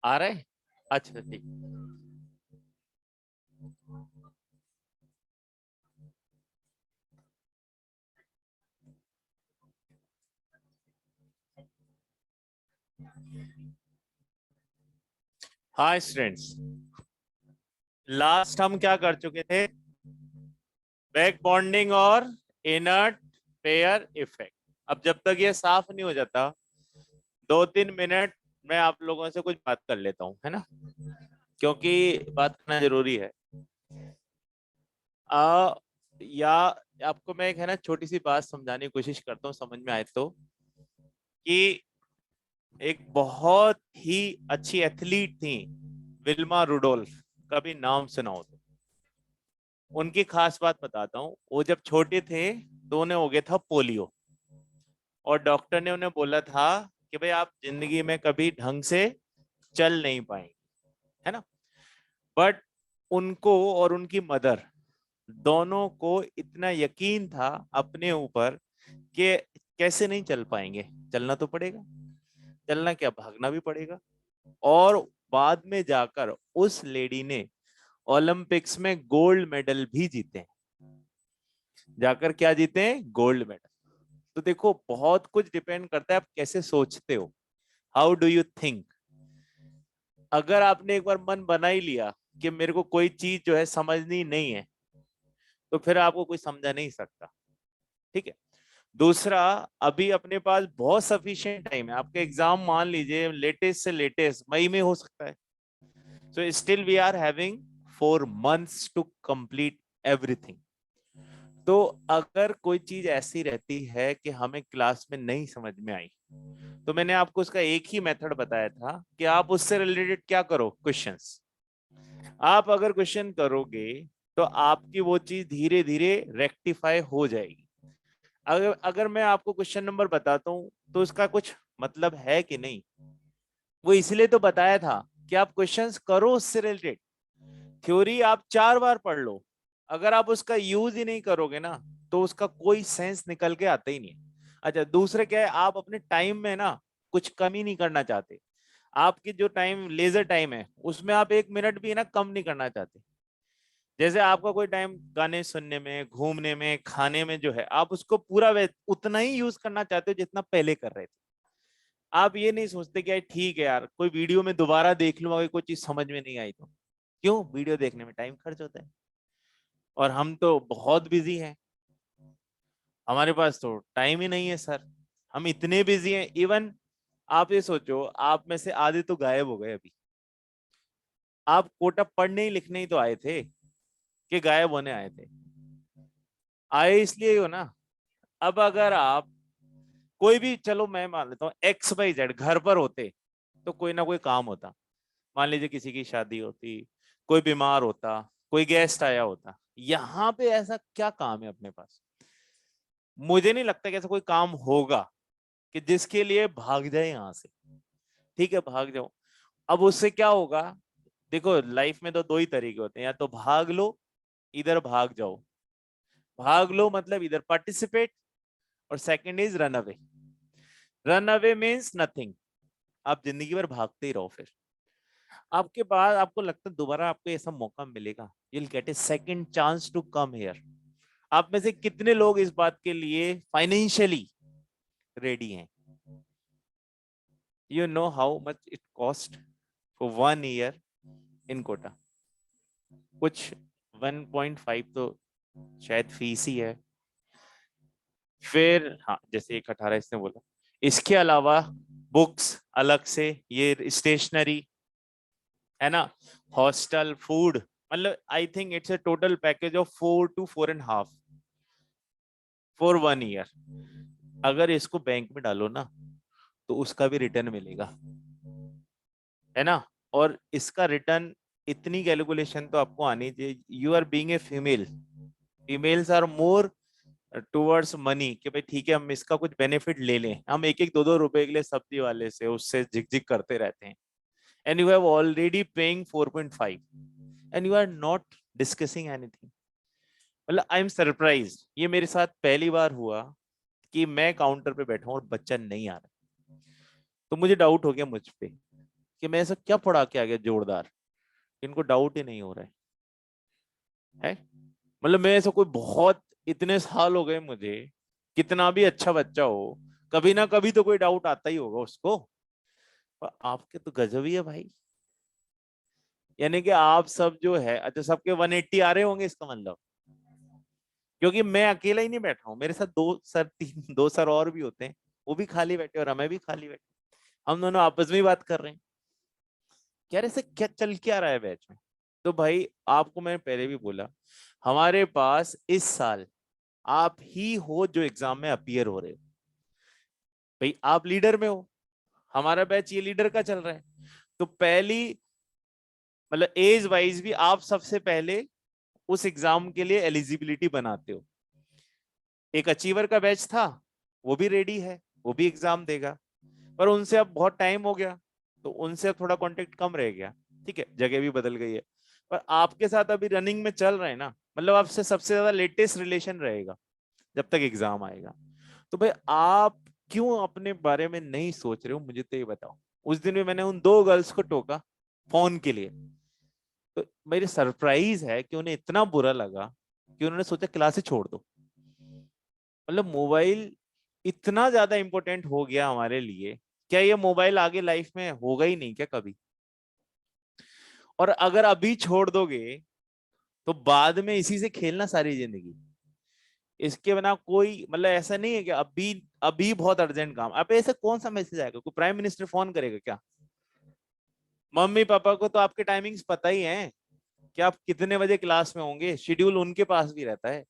आ रहे हैं? अच्छा ठीक। हाँ स्टूडेंट्स, लास्ट हम क्या कर चुके थे? बैक बॉन्डिंग और इनर्ट पेयर इफेक्ट। अब जब तक ये साफ नहीं हो जाता, 2-3 मिनट मैं आप लोगों से कुछ बात कर लेता हूँ, है ना? क्योंकि बात करना जरूरी है। आ, या आपको मैं एक है ना छोटी सी बात समझाने की कोशिश करता हूँ, समझ में आए तो। कि एक बहुत ही अच्छी एथलीट थी, विल्मा रुडोल्फ। कभी नाम सुना हो तो। उनकी खास बात बताता हूँ। वो जब छोटे थे तो उन्हें हो गया था पोलियो, और डॉक्टर ने उन्हें बोला था कि भाई आप जिंदगी में कभी ढंग से चल नहीं पाएंगे, है ना? बट उनको और उनकी मदर दोनों को इतना यकीन था अपने ऊपर कि कैसे नहीं चल पाएंगे, चलना तो पड़ेगा। चलना क्या, भागना भी पड़ेगा। और बाद में जाकर उस लेडी ने ओलंपिक्स में गोल्ड मेडल भी जीते। जाकर क्या जीते? Gold medal. तो देखो, बहुत कुछ डिपेंड करता है आप कैसे सोचते हो। How do you think? अगर आपने एक बार मन बना ही लिया कि मेरे को कोई चीज जो है समझनी नहीं है, तो फिर आपको कोई समझा नहीं सकता। ठीक है। दूसरा, अभी अपने पास बहुत सफिशिएंट टाइम है। आपका एग्जाम मान लीजिए लेटेस्ट से लेटेस्ट मई में हो सकता है। So still we are having 4 months to complete everything. तो अगर कोई चीज ऐसी रहती है कि हमें क्लास में नहीं समझ में आई, तो मैंने आपको उसका एक ही मेथड बताया था कि आप उससे रिलेटेड क्या करो, क्वेश्चंस। आप अगर क्वेश्चन करोगे तो आपकी वो चीज धीरे धीरे रेक्टिफाई हो जाएगी। अगर अगर मैं आपको क्वेश्चन नंबर बताता हूँ तो उसका कुछ मतलब है कि नहीं? वो इसलिए तो बताया था कि आप क्वेश्चंस करो उससे रिलेटेड। थ्योरी आप 4 बार पढ़ लो, अगर आप उसका यूज ही नहीं करोगे ना, तो उसका कोई सेंस निकल के आता ही नहीं है। अच्छा, दूसरे क्या है, आप अपने टाइम में ना कुछ कमी नहीं करना चाहते। आपकी जो टाइम लेजर टाइम है उसमें आप 1 मिनट भी ना कम नहीं करना चाहते। जैसे आपका कोई टाइम गाने सुनने में, घूमने में, खाने में जो है, आप उसको पूरा उतना ही यूज करना चाहते हो जितना पहले कर रहे थे। आप ये नहीं सोचते कि यार ठीक है यार, कोई वीडियो में दोबारा देख लूंगा, अगर कोई चीज समझ में नहीं आई तो। क्यों? वीडियो देखने में टाइम खर्च होता है, और हम तो बहुत बिजी हैं। हमारे पास तो टाइम ही नहीं है सर। हम इतने बिजी हैं, इवन आप ये सोचो, आप में से आधे तो गायब हो गए अभी। आप कोटा पढ़ने ही लिखने ही तो आए थे कि गायब होने आए थे? आए इसलिए ही हो ना। अब अगर आप कोई भी, चलो मैं मान लेता हूँ XYZ घर पर होते, तो कोई ना कोई काम होता। मान लीजिए किसी की शादी होती, कोई बीमार होता, कोई गेस्ट आया होता। यहाँ पे ऐसा क्या काम है अपने पास? मुझे नहीं लगता कि ऐसा कोई काम होगा कि जिसके लिए भाग जाए यहाँ से। ठीक है, भाग जाओ। अब उससे क्या होगा? देखो, लाइफ में तो दो ही तरीके होते हैं, या तो भाग लो, इधर भाग जाओ। भाग लो मतलब इधर पार्टिसिपेट, और second is run away. Run away means nothing. आप जिंदगी भर भागते ही रहो। फिर आपके पास, आपको लगता है दोबारा आपको ऐसा मौका मिलेगा, you will get a second chance to come here? आप में से कितने लोग इस बात के लिए फाइनेंशियली रेडी हैं? You know how much it cost for 1 year in Kota? कुछ 1.5 तो शायद फीस ही है। फिर हाँ, जैसे 1.18 इसने बोला, इसके अलावा बुक्स अलग से, ये स्टेशनरी है ना, हॉस्टल, फूड, मतलब I think it's a total package of 4 to 4.5 for 1 year. अगर इसको बैंक में डालो ना तो उसका भी रिटर्न मिलेगा, है ना। और इसका रिटर्न, इतनी कैलकुलेशन तो आपको आनी चाहिए। You are being a female, females are more towards money, कि भाई ठीक है हम इसका कुछ बेनिफिट ले लें, हम 1-1 2-2 रुपए के लिए सब्जी वाले से उससे झिकझिक करते रहते हैं। And you have already paying 4.5 and you are not discussing anything. मतलब आई एम सरप्राइज, ये मेरे साथ पहली बार हुआ कि मैं काउंटर पे बैठा हूँ और बच्चा नहीं आ रहा। तो मुझे डाउट हो गया मुझ पे कि मैं ऐसा क्या पढ़ा के आ गया जोरदार, इनको डाउट ही नहीं हो रहा है। मतलब मैं ऐसा कोई बहुत, इतने साल हो गए मुझे, कितना भी अच्छा बच्चा हो कभी ना कभी तो कोई डाउट आता ही होगा उसको। पर आपके तो गजब ही है भाई। यानी कि आप सब जो है, अच्छा सबके 180 आ रहे होंगे इसका मतलब, क्योंकि मैं अकेला ही नहीं बैठा हूँ, मेरे साथ 2 सर, 2 सर और भी होते हैं, वो भी खाली बैठे और हमें भी खाली बैठे, हम दोनों आपस में ही बात कर रहे हैं, कह रहे से क्या चल क्या रहा है बैच में। तो भाई आपको मैंने पहले भी बोला, हमारे पास इस साल आप ही हो जो एग्जाम में अपीयर हो रहे हो। भाई आप लीडर में हो, हमारा बैच ये लीडर का चल रहा है, तो पहली मतलब एज वाइज भी आप सबसे पहले उस एग्जाम के लिए एलिजिबिलिटी बनाते हो। एक अचीवर का बैच था, वो भी रेडी है, वो भी एग्जाम देगा, पर उनसे अब बहुत टाइम हो गया तो उनसे थोड़ा कांटेक्ट कम रह गया। ठीक है, जगह भी बदल गई है, पर आपके साथ अभी रनिंग में चल रहे हैं ना, मतलब आपसे सबसे ज्यादा लेटेस्ट रिलेशन रहेगा जब तक एग्जाम आएगा। तो भाई आप क्यों अपने बारे में नहीं सोच रहे हो, मुझे तो ये बताओ। उस दिन भी मैंने उन 2 गर्ल्स को टोका फोन के लिए, तो मेरी सरप्राइज है कि उन्हें इतना बुरा लगा कि उन्होंने सोचा क्लास ही छोड़ दो। मतलब मोबाइल इतना ज्यादा इंपॉर्टेंट हो गया हमारे लिए, क्या ये मोबाइल आगे लाइफ में होगा ही नहीं क्या कभी? और अगर अभी छोड़ दोगे तो बाद में इसी से खेलना सारी जिंदगी। इसके बिना कोई मतलब ऐसा नहीं है कि अभी अभी बहुत अर्जेंट काम, अब ऐसा कौन सा मैसेज आएगा, कोई प्राइम मिनिस्टर फोन करेगा क्या? मम्मी पापा को तो आपके टाइमिंग्स पता ही है कि आप कितने बजे क्लास में होंगे, शेड्यूल उनके पास भी रहता है।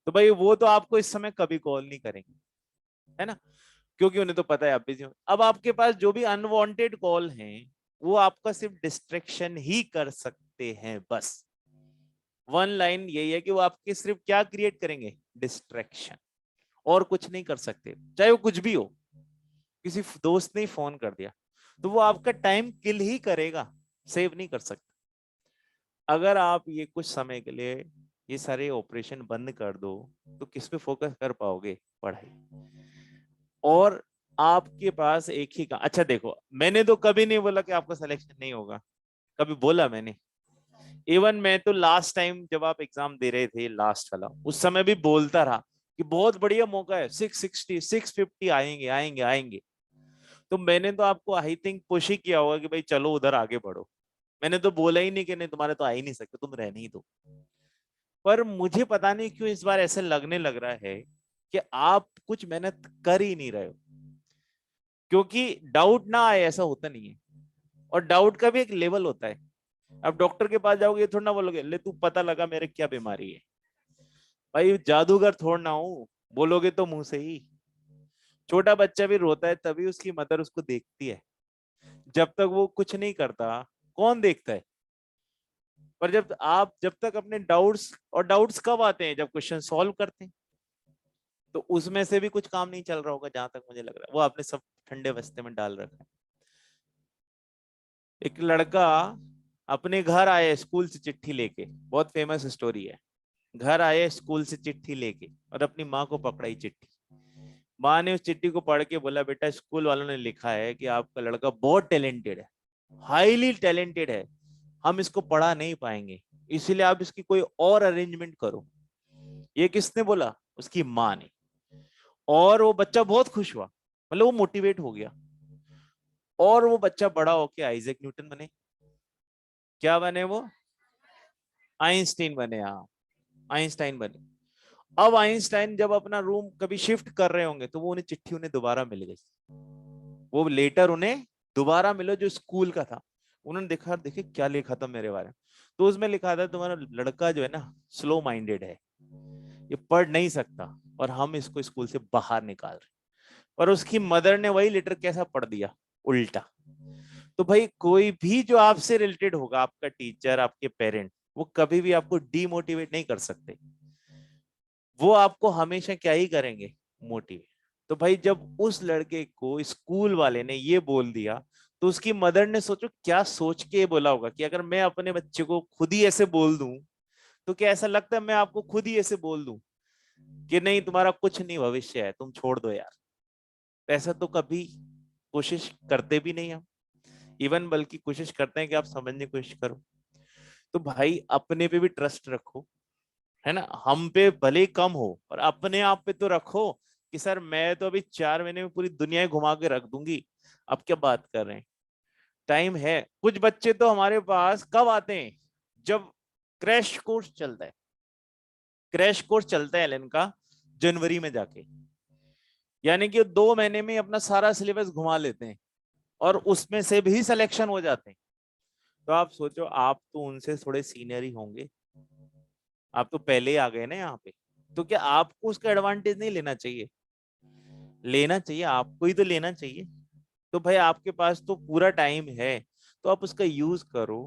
तो भाई वो तो आपको इस समय कभी कॉल नहीं करेंगे, है ना, क्योंकि उन्हें तो पता है आप बिजी हो। अब आपके पास जो भी अनवांटेड कॉल हैं वो आपका सिर्फ डिस्ट्रैक्शन ही कर सकते हैं बस। वन लाइन यही है कि वो आपके सिर्फ क्या क्रिएट करेंगे, डिस्ट्रैक्शन, और कुछ नहीं कर सकते। चाहे वो कुछ भी हो, किसी दोस्त ने फोन कर दिया तो वो आपका टाइम किल ही करेगा, सेव नहीं कर सकता। अगर आप ये कुछ समय के लिए ये सारे ऑपरेशन बंद कर दो तो किस पे फोकस कर पाओगे, पढ़ाई। और आपके पास एक ही का, अच्छा देखो मैंने तो कभी नहीं बोला कि आपका सिलेक्शन नहीं होगा, कभी बोला मैंने? इवन मैं तो लास्ट टाइम जब आप एग्जाम दे रहे थे लास्ट वाला, उस समय भी बोलता रहा कि बहुत बढ़िया मौका है, 660 650 आएंगे आएंगे आएंगे। तो मैंने तो आपको आई थिंक पुश ही किया होगा कि भाई चलो उधर आगे बढ़ो। मैंने तो बोला ही नहीं कि नहीं तुम्हारे तो आ ही नहीं सकते, तुम रहने ही दो। पर मुझे पता नहीं क्यों इस बार ऐसे लगने लग रहा है कि आप कुछ मेहनत कर ही नहीं रहे हो, क्योंकि डाउट ना आए ऐसा होता नहीं है, और डाउट का भी एक लेवल होता है। अब डॉक्टर के पास जाओगे थोड़ा ना बोलोगे ले तू पता लगा मेरे क्या बीमारी है, भाई जादूगर थोड़ा ना हूं, बोलोगे तो मुंह से ही। छोटा बच्चा भी रोता है तभी उसकी मदर उसको देखती है, जब तक वो कुछ नहीं करता कौन देखता है? पर जब तक अपने डाउट्स, और डाउट्स कब आते हैं, जब क्वेश्चन सॉल्व करते हैं, तो उसमें से भी कुछ काम नहीं चल रहा होगा जहां तक मुझे लग रहा है, वो आपने सब ठंडे बस्ते में डाल रखा है। एक लड़का अपने घर आया स्कूल से चिट्ठी लेके, बहुत फेमस स्टोरी है। घर आए स्कूल से चिट्ठी लेके और अपनी माँ को पकड़ाई चिट्ठी, माँ ने उस चिट्ठी को पढ़ के बोला, बेटा स्कूल वालों ने लिखा है कि आपका लड़का बहुत टैलेंटेड है, हाईली टैलेंटेड है, हम इसको पढ़ा नहीं पाएंगे, इसलिए आप इसकी कोई और अरेंजमेंट करो। ये किसने बोला? उसकी माँ ने। और वो बच्चा बहुत खुश हुआ, मतलब वो मोटिवेट हो गया, और वो बच्चा बड़ा होके आइजैक न्यूटन बने। क्या बने वो? आइंस्टीन बने। हाँ, आइंस्टाइन बने। अब आइंस्टाइन जब अपना रूम कभी शिफ्ट कर रहे होंगे तो वो उन्हें चिट्ठी उन्हें दोबारा मिल गई, वो लेटर उन्हें दोबारा मिला जो स्कूल का था। उन्होंने देखा, देखे क्या लिखा था मेरे बारे में, तो उसमें लिखा था तुम्हारा लड़का जो है ना स्लो माइंडेड है, ये पढ़ नहीं सकता, और हम इसको स्कूल से बाहर निकाल रहे। और उसकी मदर ने वही लेटर कैसा पढ़ दिया? उल्टा। तो भाई कोई भी जो आपसे रिलेटेड होगा, आपका टीचर, आपके पेरेंट, वो कभी भी आपको डीमोटिवेट नहीं कर सकते, वो आपको हमेशा क्या ही करेंगे? मोटिवेट। तो भाई जब उस लड़के को स्कूल वाले ने ये बोल दिया, तो उसकी मदर ने सोचो क्या सोच के बोला होगा कि अगर मैं अपने बच्चे को खुद ही ऐसे बोल दूं, तो क्या ऐसा लगता है मैं आपको खुद ही ऐसे बोल दूं कि नहीं तुम्हारा कुछ नहीं भविष्य है, तुम छोड़ दो यार? ऐसा तो कभी कोशिश करते भी नहीं हम, इवन बल्कि कोशिश करते हैं कि आप समझने की कोशिश करो। तो भाई अपने पे भी ट्रस्ट रखो, है ना, हम पे भले ही कम हो और अपने आप पे तो रखो कि सर मैं तो अभी 4 महीने में पूरी दुनिया ही घुमा के रख दूंगी। अब क्या बात कर रहे हैं, टाइम है। कुछ बच्चे तो हमारे पास कब आते हैं? जब क्रैश कोर्स चलता है। क्रैश कोर्स चलता है एलन का जनवरी में जाके, यानी कि 2 महीने में अपना सारा सिलेबस घुमा लेते हैं और उसमें से भी सिलेक्शन हो जाते हैं। तो आप सोचो, आप तो उनसे थोड़े सीनियर ही होंगे, आप तो पहले ही आ गए ना यहाँ पे, तो क्या आपको उसका एडवांटेज नहीं लेना चाहिए? लेना चाहिए, आपको ही तो लेना चाहिए। तो भाई आपके पास तो पूरा टाइम है, तो आप उसका यूज करो।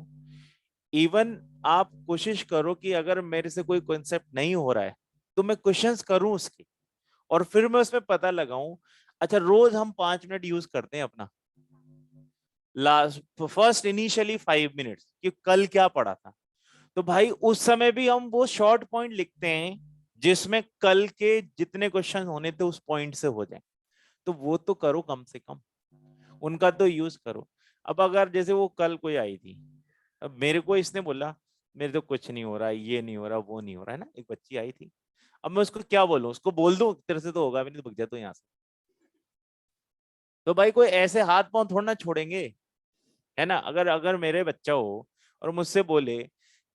इवन आप कोशिश करो कि अगर मेरे से कोई कॉन्सेप्ट नहीं हो रहा है तो मैं क्वेश्चंस करूं उसके, और फिर मैं उसमें पता लगाऊं। अच्छा, रोज हम 5 मिनट यूज करते हैं अपना, लास्ट फर्स्ट इनिशियली 5 मिनट्स कि कल क्या पढ़ा था, तो भाई उस समय भी हम वो शॉर्ट पॉइंट लिखते हैं जिसमें कल के जितने क्वेश्चन होने थे उस पॉइंट से हो जाए। तो वो तो करो कम से कम, उनका तो यूज करो। अब अगर जैसे वो कल कोई आई थी, अब मेरे को इसने बोला मेरे तो कुछ नहीं हो रहा, ये नहीं हो रहा, वो नहीं हो रहा है ना, एक बच्ची आई थी, अब मैं उसको क्या बोलूं? उसको बोल दूं तेरे से तो होगा भी नहीं, तो भग जा तू यहाँ से। तो भाई कोई ऐसे हाथ पांव थोड़ा ना छोड़ेंगे, है ना। अगर अगर मेरे बच्चा हो और मुझसे बोले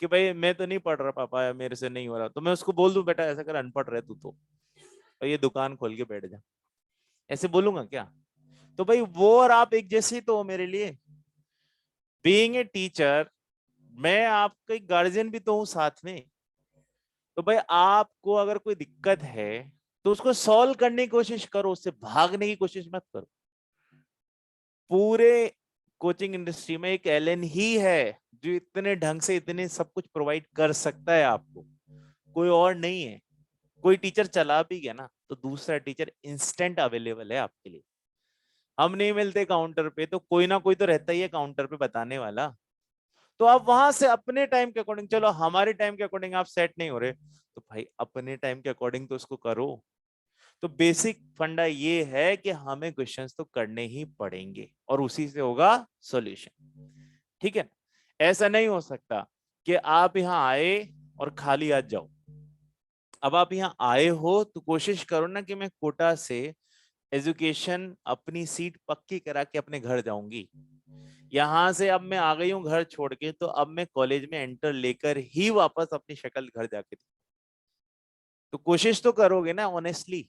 कि भाई मैं तो नहीं पढ़ रहा पापा, मेरे से नहीं हो रहा, तो मैं उसको बोल दूं बेटा ऐसा कर, अनपढ़ रहे तू तो, और ये दुकान खोल के बैठ जा, ऐसे बोलूंगा क्या? तो भाई वो और आप एक जैसे ही तो हो मेरे लिए। बीइंग ए टीचर, मैं आपका गार्जियन भी तो हूँ साथ में। तो भाई आपको अगर कोई दिक्कत है तो उसको सॉल्व करने की कोशिश करो, उससे भागने की कोशिश मत करो। पूरे कोचिंग इंडस्ट्री में एक एलन ही है जो इतने ढंग से इतने सब कुछ प्रोवाइड कर सकता है आपको, कोई और नहीं है। कोई टीचर चला भी गया ना तो दूसरा टीचर इंस्टेंट अवेलेबल है आपके लिए। हम नहीं मिलते काउंटर पे तो कोई ना कोई तो रहता ही है काउंटर पे बताने वाला। तो आप वहां से अपने टाइम के अकॉर्डिंग, चलो हमारे टाइम के अकॉर्डिंग आप सेट नहीं हो रहे तो भाई अपने टाइम के अकॉर्डिंग तो उसको करो। तो बेसिक फंडा ये है कि हमें क्वेश्चंस तो करने ही पड़ेंगे और उसी से होगा सॉल्यूशन, ठीक है। ऐसा नहीं हो सकता कि आप यहाँ आए और खाली हाथ जाओ। अब आप यहाँ आए हो तो कोशिश करो ना कि मैं कोटा से एजुकेशन अपनी सीट पक्की करा के अपने घर जाऊंगी। यहाँ से अब मैं आ गई हूँ घर छोड़ के, तो अब मैं कॉलेज में एंटर लेकर ही वापस अपनी शक्ल घर जाके, तो कोशिश तो करोगे ना ऑनेस्टली।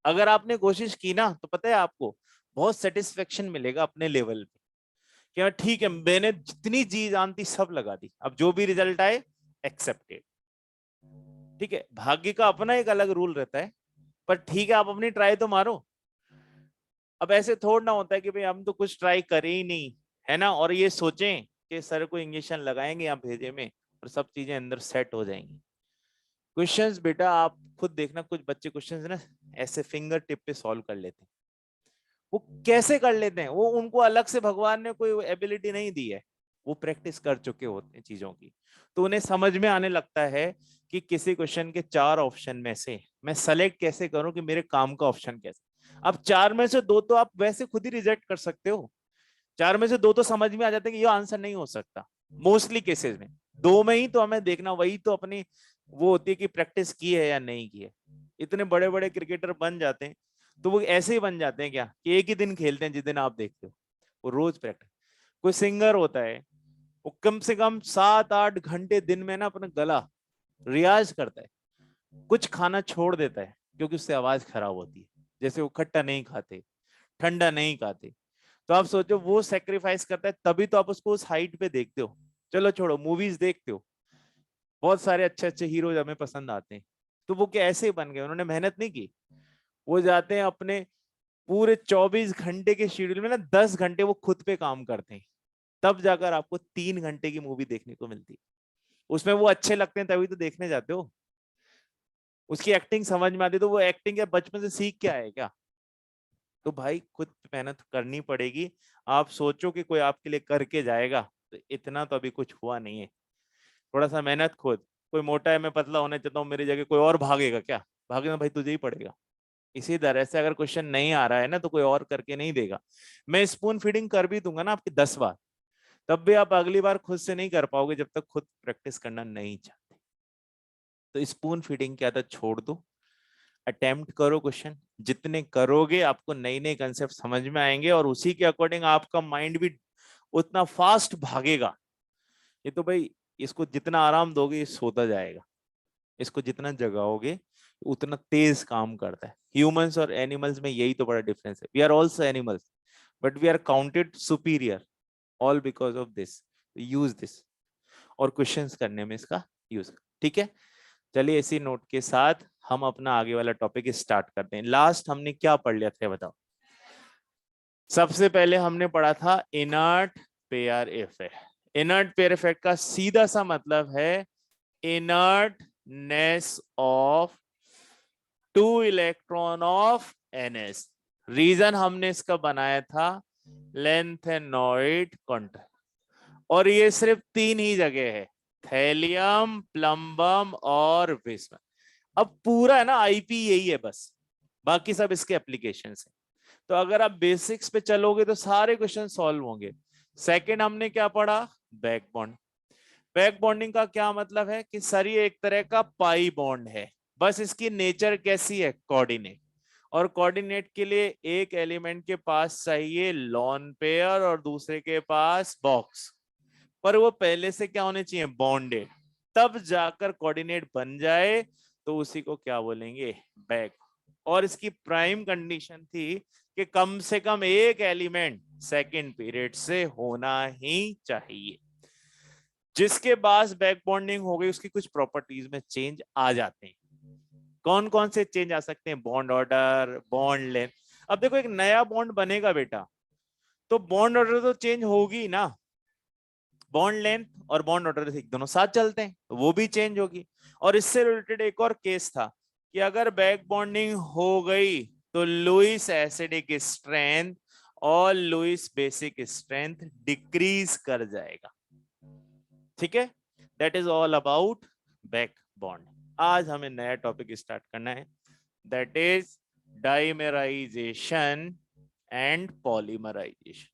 अगर आपने कोशिश की ना तो पता है आपको बहुत सेटिस्फेक्शन मिलेगा अपने लेवल पे कि हाँ, ठीक है मैंने जितनी जी जान थी सब लगा दी, अब जो भी रिजल्ट आए एक्सेप्टेड। ठीक है, भाग्य का अपना एक अलग रूल रहता है, पर ठीक है आप अपनी ट्राई तो मारो। अब ऐसे थोड़ा ना होता है कि भाई हम तो कुछ ट्राई करें ही नहीं, है ना, और ये सोचें कि सर को इंजेक्शन लगाएंगे या भेजे में और सब चीजें अंदर सेट हो जाएंगी। क्वेश्चंस बेटा आप खुद देखना, कुछ बच्चे क्वेश्चंस ना ऐसे फिंगर टिप पे सॉल्व कर लेते हैं। वो कैसे कर लेते हैं? वो उनको अलग से भगवान ने कोई एबिलिटी नहीं दी है, वो प्रैक्टिस कर चुके होते हैं चीजों की, तो उन्हें समझ में आने लगता है कि किसी क्वेश्चन के 4 ऑप्शन में से मैं सेलेक्ट कैसे करूं कि मेरे काम का ऑप्शन कैसे। अब 4 में से 2 तो आप वैसे खुद ही रिजेक्ट कर सकते हो, 4 में से 2 तो समझ में आ जाते हैं कि ये आंसर नहीं हो सकता मोस्टली केसेस में। 2 में ही तो हमें देखना, वही तो अपनी वो होती है कि प्रैक्टिस की है या नहीं की है। इतने बड़े बड़े क्रिकेटर बन जाते हैं तो वो ऐसे ही बन जाते हैं क्या कि एक ही दिन खेलते हैं जिस दिन आप देखते हो, वो रोज प्रैक्टिस। कोई सिंगर होता है वो कम से कम 7-8 घंटे दिन में ना अपना गला रियाज करता है, कुछ खाना छोड़ देता है क्योंकि उससे आवाज खराब होती है। जैसे वो खट्टा नहीं खाते, ठंडा नहीं खाते, तो आप सोचो वो सेक्रीफाइस करता है तभी तो आप उसको उस हाइट पे देखते हो। चलो छोड़ो, मूवीज देखते हो, बहुत सारे अच्छे अच्छे हीरोज हमें पसंद आते हैं, तो वो क्या ऐसे ही बन गए, उन्होंने मेहनत नहीं की। वो जाते हैं अपने पूरे 24 घंटे के शेड्यूल में ना 10 घंटे वो खुद पे काम करते हैं, तब जाकर आपको 3 घंटे की मूवी देखने को मिलती है। उसमें वो अच्छे लगते हैं तभी तो देखने जाते हो, उसकी एक्टिंग समझ में आती है, तो वो एक्टिंग क्या बचपन से सीख के आए क्या? तो भाई खुद मेहनत करनी पड़ेगी। आप सोचो कि कोई आपके लिए करके जाएगा, तो इतना तो अभी कुछ हुआ नहीं है। थोड़ा सा मेहनत खुद, कोई मोटा है मैं पतला होना चाहता हूँ, मेरी जगह कोई और भागेगा क्या? भागेगा भाई तुझे ही पड़ेगा। इसी तरह से अगर क्वेश्चन नहीं आ रहा है ना तो कोई और करके नहीं देगा। मैं स्पून फीडिंग कर भी दूंगा ना आपकी 10 बार, तब भी आप अगली बार खुद से नहीं कर पाओगे जब तक खुद प्रैक्टिस करना नहीं चाहते। तो स्पून फीडिंग की आदत छोड़ दो, अटेम्प्ट करो क्वेश्चन, जितने करोगे आपको नई नई कंसेप्ट समझ में आएंगे और उसी के अकॉर्डिंग आपका माइंड भी उतना फास्ट भागेगा। ये तो भाई, इसको जितना आराम दोगे ये सोता जाएगा, इसको जितना जगाओगे उतना तेज काम करता है। ह्यूमंस और एनिमल्स में यही तो बड़ा डिफरेंस है। We are also animals but we are counted superior all because of this. Use this और क्वेश्चंस करने में इसका यूज। ठीक है, चलिए इसी नोट के साथ हम अपना आगे वाला टॉपिक स्टार्ट करते हैं। लास्ट हमने क्या पढ़ लिया था बताओ? सबसे पहले हमने पढ़ा था inert pair effect. Inert pair effect का सीधा सा मतलब है inertness of 2 electron of ns. Reason हमने इसका बनाया था लेंथेनॉइड कॉन्ट्रैक्ट, और ये सिर्फ 3 ही जगह है, थैलियम, प्लम्बम और बिस्मथ। अब पूरा है ना आईपी यही है बस, बाकी सब इसके एप्लीकेशंस हैं। तो अगर आप बेसिक्स पे चलोगे तो सारे क्वेश्चन सॉल्व होंगे। सेकंड हमने क्या पढ़ा? Back bond. बैक बॉन्डिंग का क्या मतलब है कि सर ये एक तरह का पाई बॉन्ड है, बस इसकी नेचर कैसी है? कोऑर्डिनेट। और कोऑर्डिनेट के लिए एक एलिमेंट के पास चाहिए लॉन पेयर और दूसरे के पास बॉक्स, पर वो पहले से क्या होने चाहिए? बॉन्डेड, तब जाकर कोऑर्डिनेट बन जाए तो उसी को क्या बोलेंगे? बैक। और इसकी प्राइम कंडीशन थी कि कम से कम एक एलिमेंट सेकंड पीरियड से होना ही चाहिए। जिसके पास बैक बॉन्डिंग हो गई उसकी कुछ प्रॉपर्टीज में चेंज आ जाते हैं। कौन कौन से चेंज आ सकते हैं? Bond order, bond length. अब देखो एक नया बॉन्ड बनेगा बेटा, तो बॉन्ड ऑर्डर तो चेंज होगी ना, बॉन्ड लेंथ और बॉन्ड ऑर्डर दोनों साथ चलते हैं तो वो भी चेंज होगी। और इससे रिलेटेड एक और केस था कि अगर बैक बॉन्डिंग हो गई तो लुईस एसिडिक स्ट्रेंथ और लुईस बेसिक स्ट्रेंथ डिक्रीज कर जाएगा। ठीक है, that is all about back bond. आज हमें नया टॉपिक स्टार्ट करना है, दैट इज डाइमेराइजेशन एंड पॉलीमराइजेशन।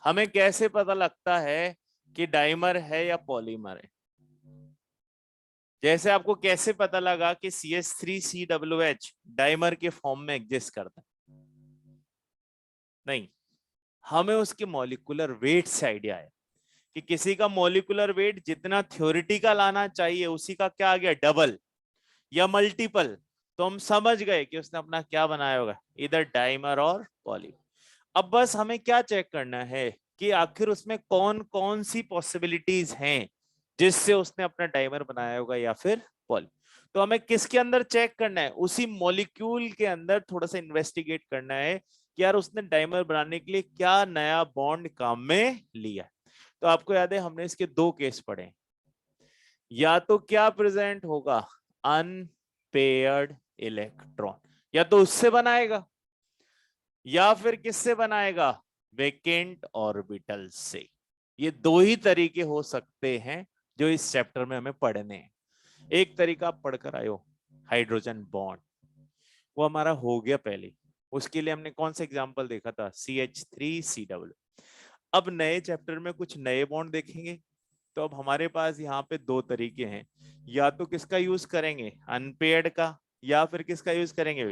हमें कैसे पता लगता है कि डाइमर है या पॉलीमर है? जैसे आपको कैसे पता लगा कि CH3COOH डाइमर के फॉर्म में एग्जिस्ट करता है? नहीं, हमें उसके मॉलिक्यूलर वेट से आइडिया है कि किसी का मॉलिक्यूलर वेट जितना थ्योरेटिकल आना चाहिए उसी का क्या आ गया? डबल या मल्टीपल। तो हम समझ गए कि उसने अपना क्या बनाया होगा, इधर डाइमर और पॉलीमर। अब बस हमें क्या चेक करना है कि आखिर उसमें कौन कौन सी पॉसिबिलिटीज हैं जिससे उसने अपना डाइमर बनाया होगा या फिर पॉली। तो हमें किसके अंदर चेक करना है? उसी मॉलिक्यूल के अंदर थोड़ा सा इन्वेस्टिगेट करना है कि यार उसने डाइमर बनाने के लिए क्या नया बॉन्ड काम में लिया। तो आपको याद है हमने इसके 2 केस पढ़े, या तो क्या प्रेजेंट होगा? अनपेयर्ड इलेक्ट्रॉन, या तो उससे बनाएगा या फिर किससे बनाएगा? वेकेंट ऑर्बिटल से। ये दो ही तरीके हो सकते हैं जो इस चैप्टर में हमें पढ़ने हैं। एक तरीका आप पढ़कर आए हो, हाइड्रोजन बॉन्ड, वो हमारा हो गया पहले। उसके लिए हमने कौन सा एग्जांपल देखा था, CH3CW। अब नए चैप्टर में कुछ नए बॉन्ड देखेंगे। तो अब हमारे पास यहाँ पे दो तरीके हैं, या तो किसका यूज करेंगे, अनपेयर्ड का, या फिर किसका यूज करेंगे,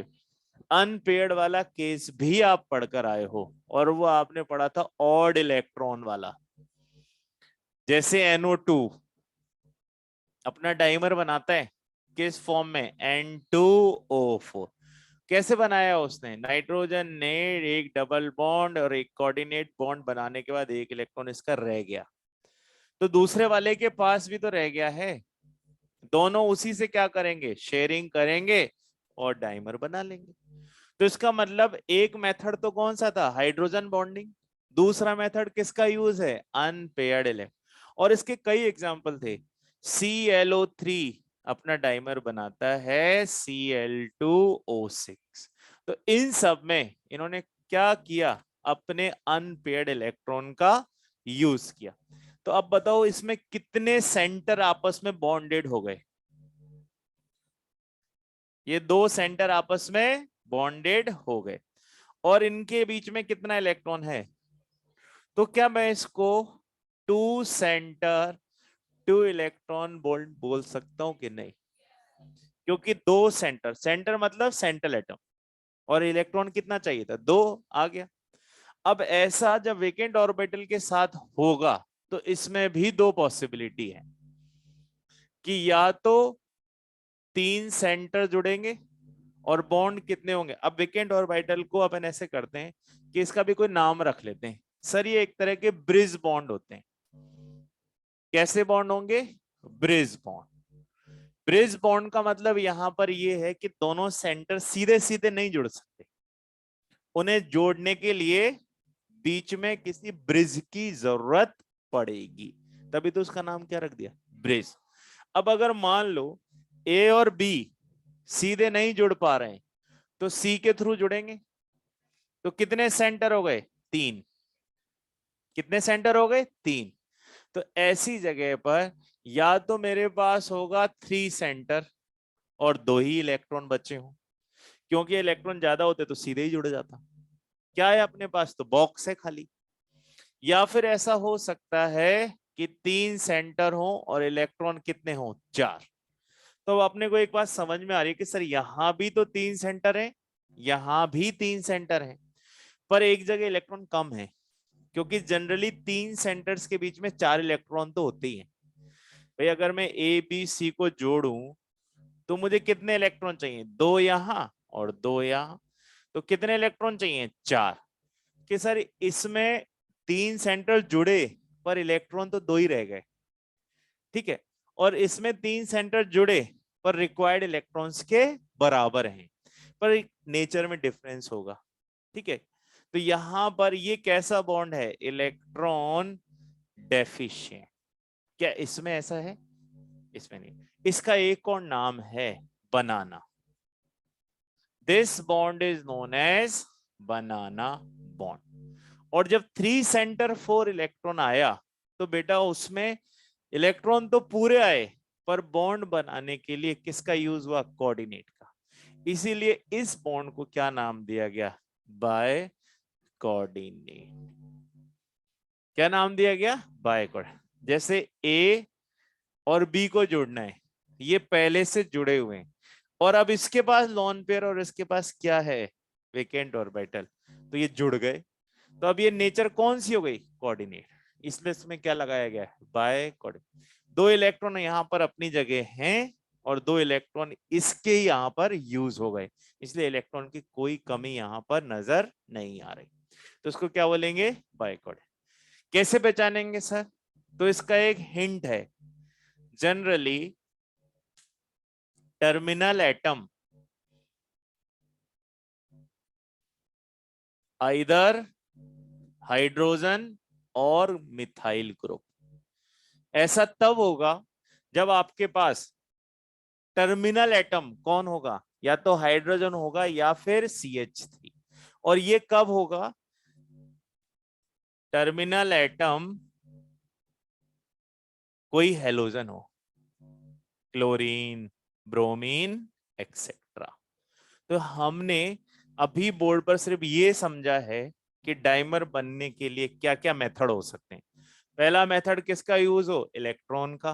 अनपेयर्ड वाला केस भी आप पढ़कर आए हो, और वो आपने पढ़ा था ऑड इलेक्ट्रॉन वाला। जैसे NO2 अपना डाइमर बनाता है किस फॉर्म में, N2O4। कैसे बनाया उसने, नाइट्रोजन ने एक डबल बॉन्ड और एक कोऑर्डिनेट बॉन्ड बनाने के बाद एक इलेक्ट्रॉन इसका रह गया, तो दूसरे वाले के पास भी तो रह गया है, दोनों उसी से क्या करेंगे, शेयरिंग करेंगे और डाइमर बना लेंगे। तो इसका मतलब एक मेथड तो कौन सा था, हाइड्रोजन बॉन्डिंग। दूसरा मेथड किसका यूज है, अनपेयर्ड इलेक्ट्रॉन। और इसके कई एग्जांपल थे। ClO3 अपना डाइमर बनाता है Cl2O6। तो इन सब में इन्होंने क्या किया, अपने अनपेयर्ड इलेक्ट्रॉन का यूज किया। तो अब बताओ इसमें कितने सेंटर आपस में बॉन्डेड हो गए, ये दो सेंटर आपस में बॉन्डेड हो गए, और इनके बीच में कितना इलेक्ट्रॉन है। तो क्या मैं इसको two center two electron bond बोल सकता हूं कि नहीं, क्योंकि दो सेंटर, सेंटर मतलब सेंट्रल एटम, और इलेक्ट्रॉन कितना चाहिए था, दो, आ गया। अब ऐसा जब वेकेंट ऑर्बिटल के साथ होगा तो इसमें भी दो पॉसिबिलिटी है कि या तो तीन सेंटर जुड़ेंगे और बॉन्ड कितने होंगे। अब वेकेंट ऑर्बिटल को अपन ऐसे करते हैं कि इसका भी कोई नाम रख लेते हैं, सर ये एक तरह के ब्रिज बॉन्ड होते हैं। कैसे बॉन्ड होंगे, ब्रिज बॉन्ड। ब्रिज बॉन्ड का मतलब यहां पर ये है कि दोनों सेंटर सीधे सीधे नहीं जुड़ सकते, उन्हें जोड़ने के लिए बीच में किसी ब्रिज की जरूरत पड़ेगी, तभी तो उसका नाम क्या रख दिया, ब्रिज। अब अगर मान लो ए और बी सीधे नहीं जुड़ पा रहे हैं, तो सी के थ्रू जुड़ेंगे। तो कितने सेंटर हो गए, तीन। कितने सेंटर हो गए, तीन। तो ऐसी जगह पर या तो मेरे पास होगा थ्री सेंटर और दो ही इलेक्ट्रॉन बचे हो, क्योंकि इलेक्ट्रॉन ज्यादा होते तो सीधे ही जुड़ जाता। क्या है अपने पास, तो बॉक्स है खाली। या फिर ऐसा हो सकता है कि तीन सेंटर हो और इलेक्ट्रॉन कितने हो, चार। तो अब अपने को एक बात समझ में आ रही है कि सर यहां भी तो तीन सेंटर है, यहां भी तीन सेंटर है, पर एक जगह इलेक्ट्रॉन कम है, क्योंकि जनरली तीन सेंटर्स के बीच में चार इलेक्ट्रॉन तो होते ही हैं। भाई अगर मैं ए बी सी को जोड़ूं तो मुझे कितने इलेक्ट्रॉन चाहिए, दो यहां और दो यहां। तो कितने इलेक्ट्रॉन चाहिए, चार। कि सर इसमें तीन सेंटर जुड़े पर इलेक्ट्रॉन तो दो ही रह गए, ठीक है, और इसमें तीन सेंटर जुड़े पर रिक्वायर्ड इलेक्ट्रॉन्स के बराबर हैं, पर नेचर में डिफरेंस होगा, ठीक है। तो यहां पर ये कैसा बॉन्ड है, इलेक्ट्रॉन डेफिशिएंट। क्या इसमें ऐसा है, इसमें नहीं। इसका एक और नाम है banana. This bond is known as banana bond. और जब थ्री सेंटर फोर इलेक्ट्रॉन आया तो बेटा उसमें इलेक्ट्रॉन तो पूरे आए, पर बॉन्ड बनाने के लिए किसका यूज हुआ, कोऑर्डिनेट का। इसीलिए इस बॉन्ड को क्या नाम दिया गया, बाय कोऑर्डिनेट। क्या नाम दिया गया, बाय कोऑर्डिनेट। जैसे ए और बी को जोड़ना है, ये पहले से जुड़े हुए हैं, और अब इसके पास लॉन पेयर और इसके पास क्या है, वेकेंट ऑर्बिटल, तो ये जुड़ गए। तो अब ये नेचर कौन सी हो गई, कोऑर्डिनेट। इसलिए इसमें क्या लगाया गया है, बाय कोऑर्डिनेट। दो इलेक्ट्रॉन यहाँ पर अपनी जगह हैं और दो इलेक्ट्रॉन इसके यहाँ पर यूज हो गए, इसलिए इलेक्ट्रॉन की कोई कमी यहाँ पर नजर नहीं आ रही। तो इसको क्या बोलेंगे, बाय कोऑर्डिनेट। कैसे पहचानेंगे सर, तो इसका एक हिंट है। Generally terminal atom either hydrogen और मिथाइल ग्रुप। ऐसा तब होगा जब आपके पास टर्मिनल एटम कौन होगा, या तो हाइड्रोजन होगा या फिर CH3। और ये कब होगा, टर्मिनल एटम कोई हेलोजन हो, क्लोरीन, ब्रोमीन, एक्सेट्रा। तो हमने अभी बोर्ड पर सिर्फ ये समझा है कि डाइमर बनने के लिए क्या क्या मेथड हो सकते हैं। पहला मेथड किसका यूज हो, इलेक्ट्रॉन का।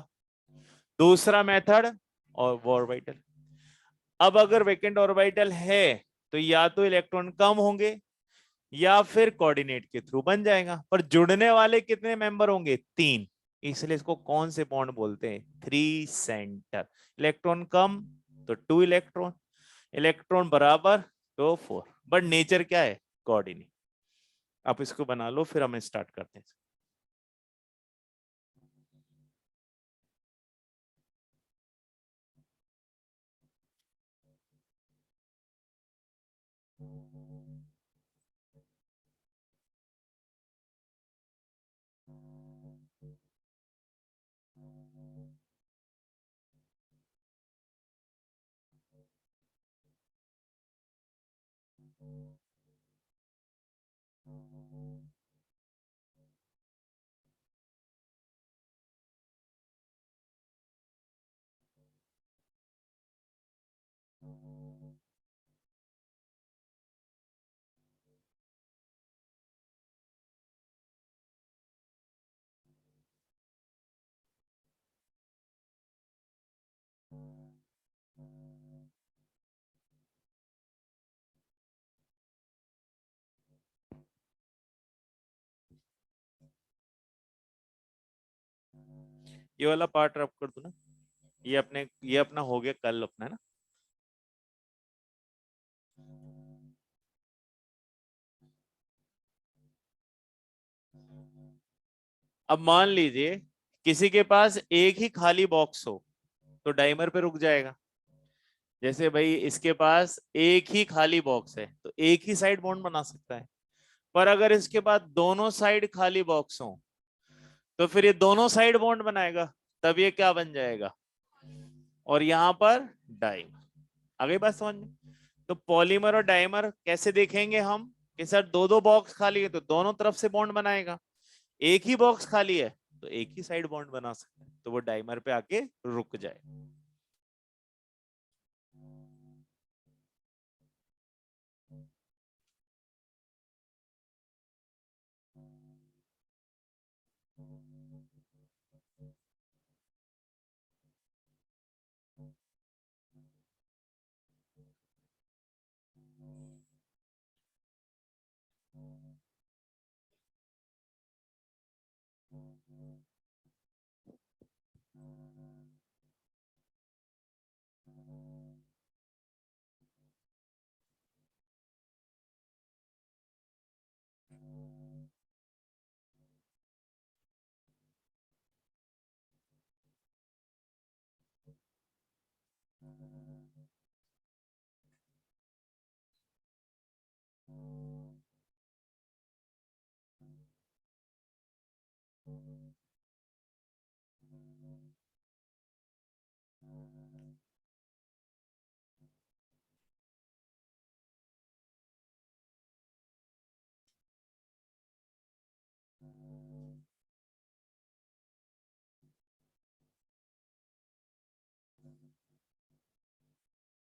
दूसरा मेथड और ऑर्बिटल। अब अगर वैकेंट ऑर्बिटल है तो या तो इलेक्ट्रॉन कम होंगे या फिर कोऑर्डिनेट के थ्रू बन जाएगा। पर जुड़ने वाले कितने मेंबर होंगे, 3। इसलिए इसको कौन से बॉन्ड बोलते हैं, 3 सेंटर। इलेक्ट्रॉन कम तो 2 इलेक्ट्रॉन, इलेक्ट्रॉन बराबर तो 4। बट नेचर क्या है, कोऑर्डिनेट। आप इसको बना लो, फिर हम स्टार्ट करते हैं। ये वाला पार्ट रब कर दो ना, ये अपना हो गया कल अपना, है ना। अब मान लीजिए किसी के पास एक ही खाली बॉक्स हो तो डाइमर पे रुक जाएगा। जैसे भाई इसके पास एक ही खाली बॉक्स है तो एक ही साइड बॉन्ड बना सकता है। पर अगर इसके पास दोनों साइड खाली बॉक्स हो तो फिर ये दोनों साइड बॉन्ड बनाएगा, तब ये क्या बन जाएगा, और यहां पर डाइमर। आ गई बात समझ में। तो पॉलीमर और डाइमर कैसे देखेंगे हम, कि सर दो दो बॉक्स खाली है तो दोनों तरफ से बॉन्ड बनाएगा, एक ही बॉक्स खाली है तो एक ही साइड बॉन्ड बना सकते हैं, तो वो डाइमर पे आके रुक जाए।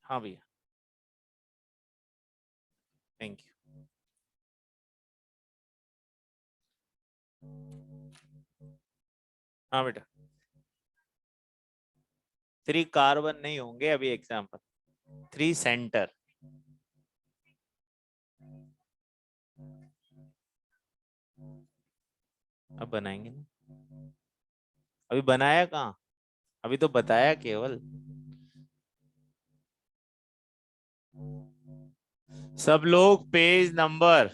हाँ भैया, थैंक यू। हाँ बेटा, 3 कार्बन नहीं होंगे अभी एग्जाम्पल, 3 सेंटर। अब बनाएंगे ना, अभी बनाया कहाँ, अभी तो बताया केवल। सब लोग पेज नंबर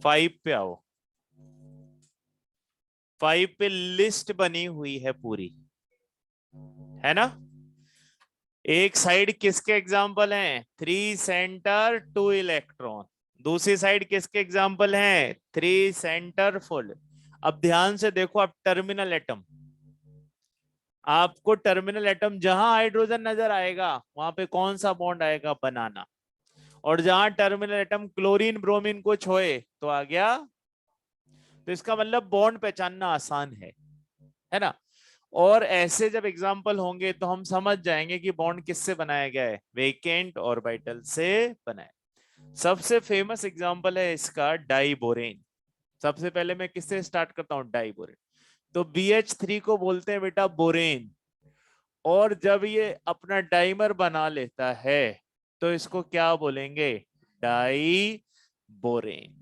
5 पे आओ। 5 पे लिस्ट बनी हुई है पूरी, है ना। एक साइड किसके एग्जाम्पल हैं, 3 सेंटर 2 इलेक्ट्रॉन। दूसरी साइड किसके एग्जाम्पल हैं, 3 सेंटर फुल। अब ध्यान से देखो, अब टर्मिनल एटम, आपको टर्मिनल एटम जहां हाइड्रोजन नजर आएगा वहां पे कौन सा बॉन्ड आएगा, बनाना। और जहां टर्मिनल एटम क्लोरीन ब्रोमीन कुछ होए तो आ गया। तो इसका मतलब बॉन्ड पहचानना आसान है। है ना। और ऐसे जब एग्जाम्पल होंगे तो हम समझ जाएंगे कि बॉन्ड किससे बनाया गया है, वेकेंट ऑर्बिटल से बनाया। सबसे फेमस एग्जाम्पल है इसका डाइबोरेन। सबसे पहले मैं किससे स्टार्ट करता हूं, डाइबोरेन। तो BH3 को बोलते हैं बेटा बोरेन, और जब ये अपना डाइमर बना लेता है तो इसको क्या बोलेंगे, डाई बोरेन।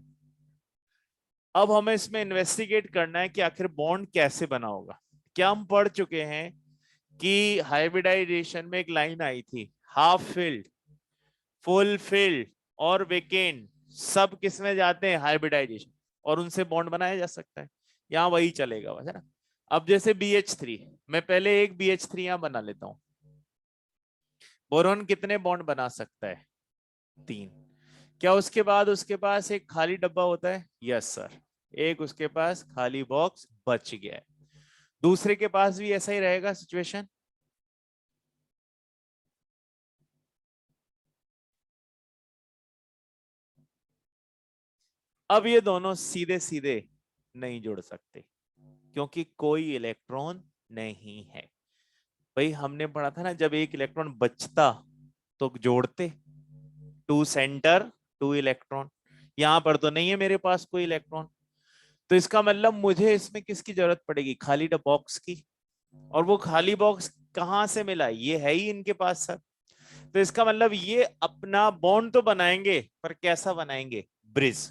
अब हमें इसमें इन्वेस्टिगेट करना है कि आखिर बॉन्ड कैसे बना होगा। क्या हम पढ़ चुके हैं कि हाइब्रिडाइजेशन में एक लाइन आई थी, हाफ फिल्ड, फुल फिल्ड और वेकेंट सब किसमें जाते हैं, हाइब्रिडाइजेशन, और उनसे बॉन्ड बनाया जा सकता है। यहां वही चलेगा बस, है ना। अब जैसे BH3, मैं पहले एक BH3 यहां बना लेता हूं। बोरॉन कितने बॉन्ड बना सकता है, 3। क्या उसके बाद उसके पास एक खाली डब्बा होता है, यस सर, एक उसके पास खाली बॉक्स बच गया है। दूसरे के पास भी ऐसा ही रहेगा सिचुएशन। अब ये दोनों सीधे सीधे नहीं जुड़ सकते क्योंकि कोई इलेक्ट्रॉन नहीं है। भाई हमने पढ़ा था ना, जब एक इलेक्ट्रॉन बचता तो जोड़ते, टू सेंटर टू इलेक्ट्रॉन। यहां पर तो नहीं है मेरे पास कोई इलेक्ट्रॉन, तो इसका मतलब मुझे इसमें किसकी जरूरत पड़ेगी, खाली बॉक्स की। और वो खाली बॉक्स कहां से मिला, ये है ही इनके पास सर। तो इसका मतलब ये अपना बॉन्ड तो बनाएंगे, पर कैसा बनाएंगे, ब्रिज।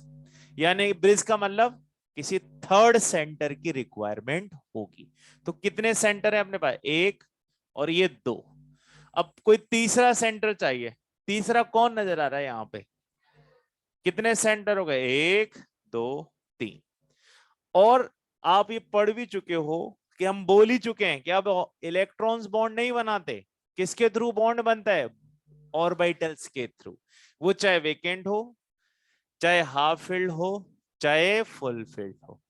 यानी ब्रिज का मतलब किसी थर्ड सेंटर की रिक्वायरमेंट होगी। तो कितने सेंटर है अपने पास, एक और ये 2। अब कोई तीसरा सेंटर चाहिए। तीसरा कौन नजर आ रहा है यहाँ पे, कितने सेंटर हो गए, 1 2 3। और आप ये पढ़ भी चुके हो कि हम बोल ही चुके हैं कि अब इलेक्ट्रॉन्स बॉन्ड नहीं बनाते, किसके थ्रू बॉन्ड बनता है, ऑर्बिटल्स के थ्रू। वो चाहे वेकेंट हो, चाहे हाफ फिल्ड हो, चाहे फुल फिल्ड हो।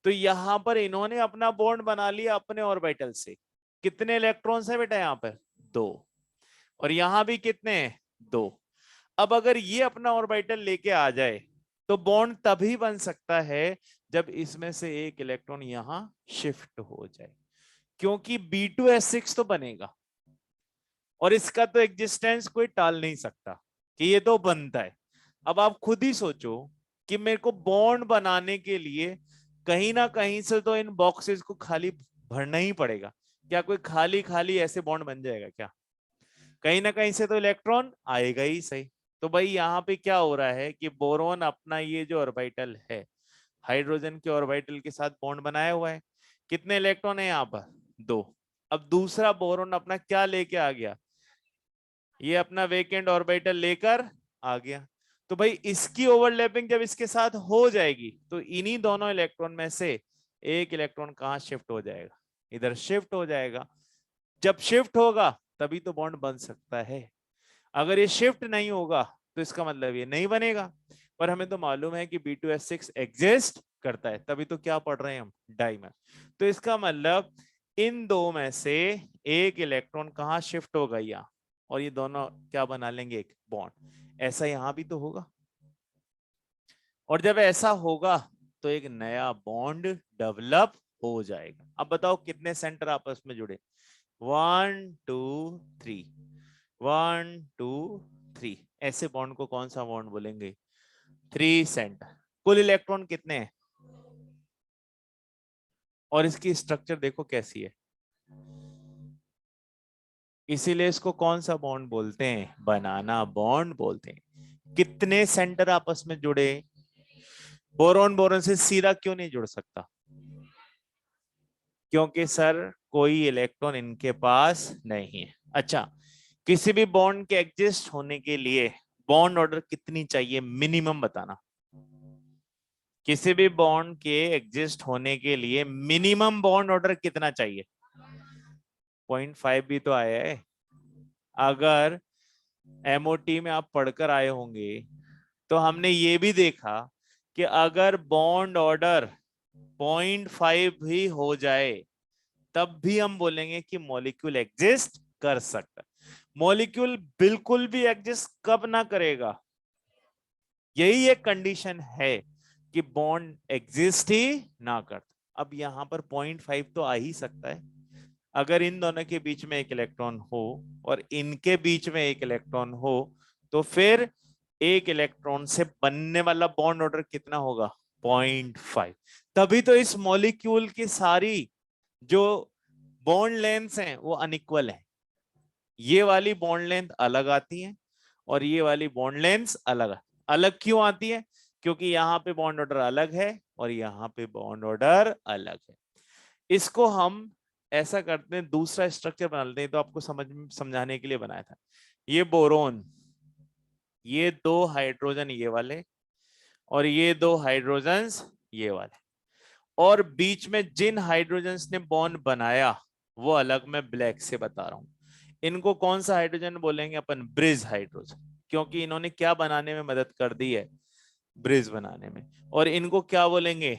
तो यहां पर इन्होंने अपना बॉन्ड बना लिया अपने ऑर्बिटल से। कितने इलेक्ट्रॉन्स है बेटा यहाँ पर, 2। और यहां भी कितने हैं, 2। अब अगर ये अपना ऑर्बिटल लेके आ जाए तो बॉन्ड तभी बन सकता है जब इसमें से एक इलेक्ट्रॉन यहां शिफ्ट हो जाए, क्योंकि B2S6 तो बनेगा और इसका तो एग्जिस्टेंस कोई टाल नहीं सकता कि ये तो बनता है। अब आप खुद ही सोचो कि मेरे को बॉन्ड बनाने के लिए कहीं ना कहीं से तो इन बॉक्सेस को खाली भरना ही पड़ेगा। क्या कोई खाली खाली ऐसे बॉन्ड बन जाएगा क्या, कहीं ना कहीं से तो इलेक्ट्रॉन आएगा ही सही। तो भाई यहाँ पे क्या हो रहा है कि बोरोन अपना ये जो ऑर्बिटल है, हाइड्रोजन के ऑर्बिटल के साथ बॉन्ड बनाया हुआ है। कितने इलेक्ट्रॉन है यहाँ पर, 2। अब दूसरा बोरोन अपना क्या लेके आ गया, ये अपना वेकेंट ऑर्बिटल लेकर आ गया। तो भाई इसकी ओवरलैपिंग जब इसके साथ हो जाएगी तो इन्हीं दोनों इलेक्ट्रॉन में से एक इलेक्ट्रॉन कहां शिफ्ट हो जाएगा, इधर शिफ्ट हो जाएगा। जब शिफ्ट होगा तभी तो बॉन्ड बन सकता है। अगर ये शिफ्ट नहीं होगा तो इसका मतलब ये नहीं बनेगा। पर हमें तो मालूम है कि B2S6 एग्जिस्ट करता है, तभी तो क्या पढ़ रहे हैं हम, डाइमर। तो इसका मतलब इन दो में से एक इलेक्ट्रॉन कहां शिफ्ट होगा यहाँ, और ये दोनों क्या बना लेंगे, एक बॉन्ड। ऐसा यहां भी तो होगा, और जब ऐसा होगा तो एक नया बॉन्ड डेवलप हो जाएगा। अब बताओ कितने सेंटर आपस में जुड़े, 1 2 3, 1 2 3। ऐसे बॉन्ड को कौन सा बॉन्ड बोलेंगे, 3 सेंटर। कुल इलेक्ट्रॉन कितने हैं, और इसकी स्ट्रक्चर देखो कैसी है, इसीलिए इसको कौन सा बॉन्ड बोलते हैं, बनाना बॉन्ड बोलते हैं। कितने सेंटर आपस में जुड़े, बोरॉन बोरॉन से सीधा क्यों नहीं जुड़ सकता, क्योंकि सर कोई इलेक्ट्रॉन इनके पास नहीं है। अच्छा, किसी भी बॉन्ड के एग्जिस्ट होने के लिए बॉन्ड ऑर्डर कितनी चाहिए, मिनिमम बताना। किसी भी बॉन्ड के एग्जिस्ट होने के लिए मिनिमम बॉन्ड ऑर्डर कितना चाहिए, 0.5 भी तो आया है। अगर MOT में आप पढ़कर आए होंगे तो हमने ये भी देखा कि अगर बॉन्ड ऑर्डर 0.5 भी हो जाए तब भी हम बोलेंगे कि मॉलिक्यूल एग्जिस्ट कर सकता है। मॉलिक्यूल बिल्कुल भी एग्जिस्ट कब ना करेगा, यही एक कंडीशन है कि बॉन्ड एग्जिस्ट ही ना कर। अब यहाँ पर 0.5 तो आ ही सकता है। अगर इन दोनों के बीच में एक इलेक्ट्रॉन हो और इनके बीच में एक इलेक्ट्रॉन हो, तो फिर एक इलेक्ट्रॉन से बनने वाला बॉन्ड ऑर्डर कितना होगा? 0.5। तभी तो इस मॉलिक्यूल की सारी जो बॉन्ड लेंथ्स हैं वो अनइक्वल है। ये वाली बॉन्ड लेंथ अलग आती है और ये वाली बॉन्ड लेंथ अलग। अलग क्यों आती है? क्योंकि यहाँ पे बॉन्ड ऑर्डर अलग है और यहाँ पे बॉन्ड ऑर्डर अलग है। इसको हम ऐसा करते हैं, दूसरा स्ट्रक्चर बना लेते हैं, तो आपको समझाने के लिए बनाया था। ये बोरोन, ये दो हाइड्रोजन ये वाले और ये दो हाइड्रोजन्स ये वाले, और बीच में जिन हाइड्रोजन्स ने बॉन्ड बनाया वो अलग मैं ब्लैक से बता रहा हूं। इनको कौन सा हाइड्रोजन बोलेंगे अपन? ब्रिज हाइड्रोजन, क्योंकि इन्होंने क्या बनाने में मदद कर दी है? ब्रिज बनाने में। और इनको क्या बोलेंगे?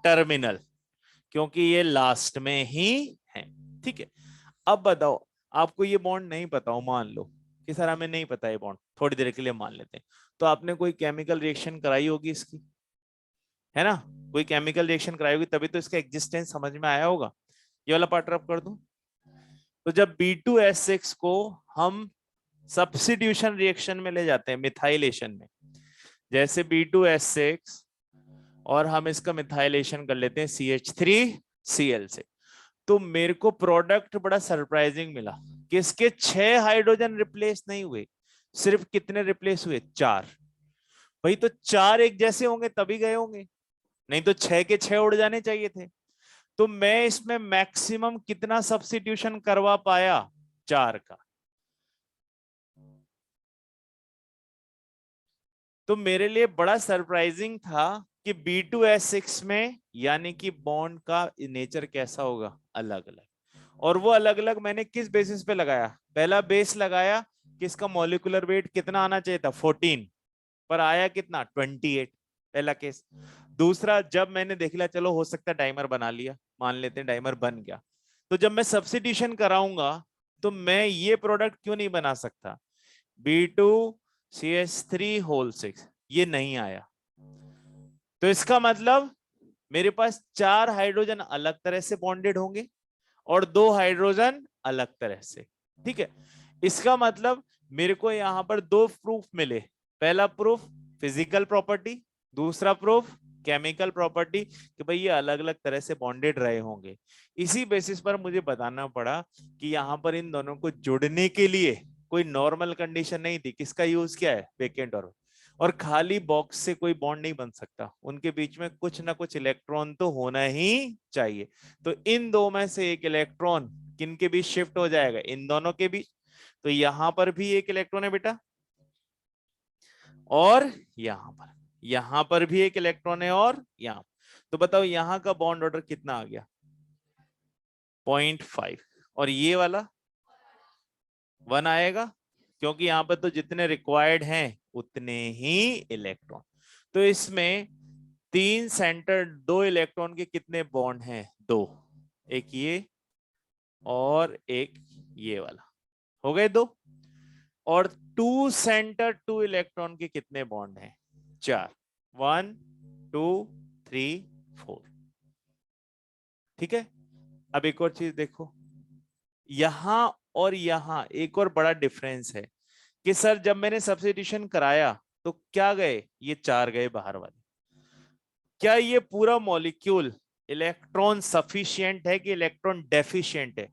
टर्मिनल, क्योंकि ये लास्ट में ही है। ठीक है, अब बताओ, आपको ये बॉन्ड नहीं पता हो, मान लो कि सर हमें नहीं पता ये बॉन्ड, थोड़ी देर के लिए मान लेते हैं, तो आपने कोई केमिकल रिएक्शन कराई होगी इसकी, है ना? कोई केमिकल रिएक्शन कराई होगी, तभी तो इसका एग्जिस्टेंस समझ में आया होगा। ये वाला पार्ट रब कर दूं। तो जब B2S6 को हम सब्स्टिट्यूशन रिएक्शन में ले जाते हैं, मिथाइलेशन में, जैसे B2S6 और हम इसका मिथाइलेशन कर लेते हैं CH3Cl से, तो मेरे को प्रोडक्ट बड़ा सरप्राइजिंग मिला कि इसके 6 हाइड्रोजन रिप्लेस नहीं हुए, सिर्फ कितने रिप्लेस हुए? 4। भाई तो 4 एक जैसे होंगे तभी गए होंगे, नहीं तो 6 के 6 उड़ जाने चाहिए थे। तो मैं इसमें मैक्सिमम कितना सब्स्टिट्यूशन करवा पाया? 4 का। तो मेरे लिए बड़ा सरप्राइजिंग था कि B2S6 में यानी कि बॉन्ड का नेचर कैसा होगा? अलग अलग। और वो अलग अलग मैंने किस बेसिस पे लगाया? पहला बेस लगाया कि इसका मॉलिक्यूलर वेट कितना आना चाहिए था? 14, पर आया कितना? 28। पहला केस। दूसरा, जब मैंने देख लिया चलो हो सकता है डाइमर बना लिया, मान लेते हैं डाइमर बन गया, तो जब मैं सब्स्टिट्यूशन कराऊंगा तो मैं ये प्रोडक्ट क्यों नहीं बना सकता? B2CH3 होल 6, ये नहीं आया। तो इसका मतलब मेरे पास 4 हाइड्रोजन अलग तरह से बॉन्डेड होंगे और 2 हाइड्रोजन अलग तरह से। ठीक है, इसका मतलब मेरे को यहां पर 2 प्रूफ मिले। पहला प्रूफ फिजिकल प्रॉपर्टी, दूसरा प्रूफ केमिकल प्रॉपर्टी कि भाई ये अलग अलग तरह से बॉन्डेड रहे होंगे। इसी बेसिस पर मुझे बताना पड़ा कि यहाँ पर इन दोनों को जोड़ने के लिए कोई नॉर्मल कंडीशन नहीं थी। किसका यूज किया है? वेकेंट और खाली बॉक्स से कोई बॉन्ड नहीं बन सकता, उनके बीच में कुछ ना कुछ इलेक्ट्रॉन तो होना ही चाहिए। तो इन दो में से एक इलेक्ट्रॉन किन के बीच शिफ्ट हो जाएगा? इन दोनों के बीच। तो यहां पर भी एक इलेक्ट्रॉन है बेटा, और यहां पर भी एक इलेक्ट्रॉन है, और यहां। तो बताओ यहां का बॉन्ड ऑर्डर कितना आ गया? 0.5। और ये वाला 1 आएगा, क्योंकि यहां पर तो जितने रिक्वायर्ड हैं उतने ही इलेक्ट्रॉन। तो इसमें 3 सेंटर, 2 इलेक्ट्रॉन के कितने बॉन्ड हैं? 2। एक ये और एक ये वाला, हो गए 2। और 2 सेंटर 2 इलेक्ट्रॉन के कितने बॉन्ड हैं? 4। 1 2 3 4। ठीक है, अब एक और चीज देखो, यहां और यहां एक और बड़ा डिफरेंस है कि सर जब मैंने सब्स्टिट्यूशन कराया तो क्या गए? ये 4 गए बाहर वाले। क्या ये पूरा मॉलिक्यूल इलेक्ट्रॉन सफिशिएंट है कि इलेक्ट्रॉन डेफिशिएंट है?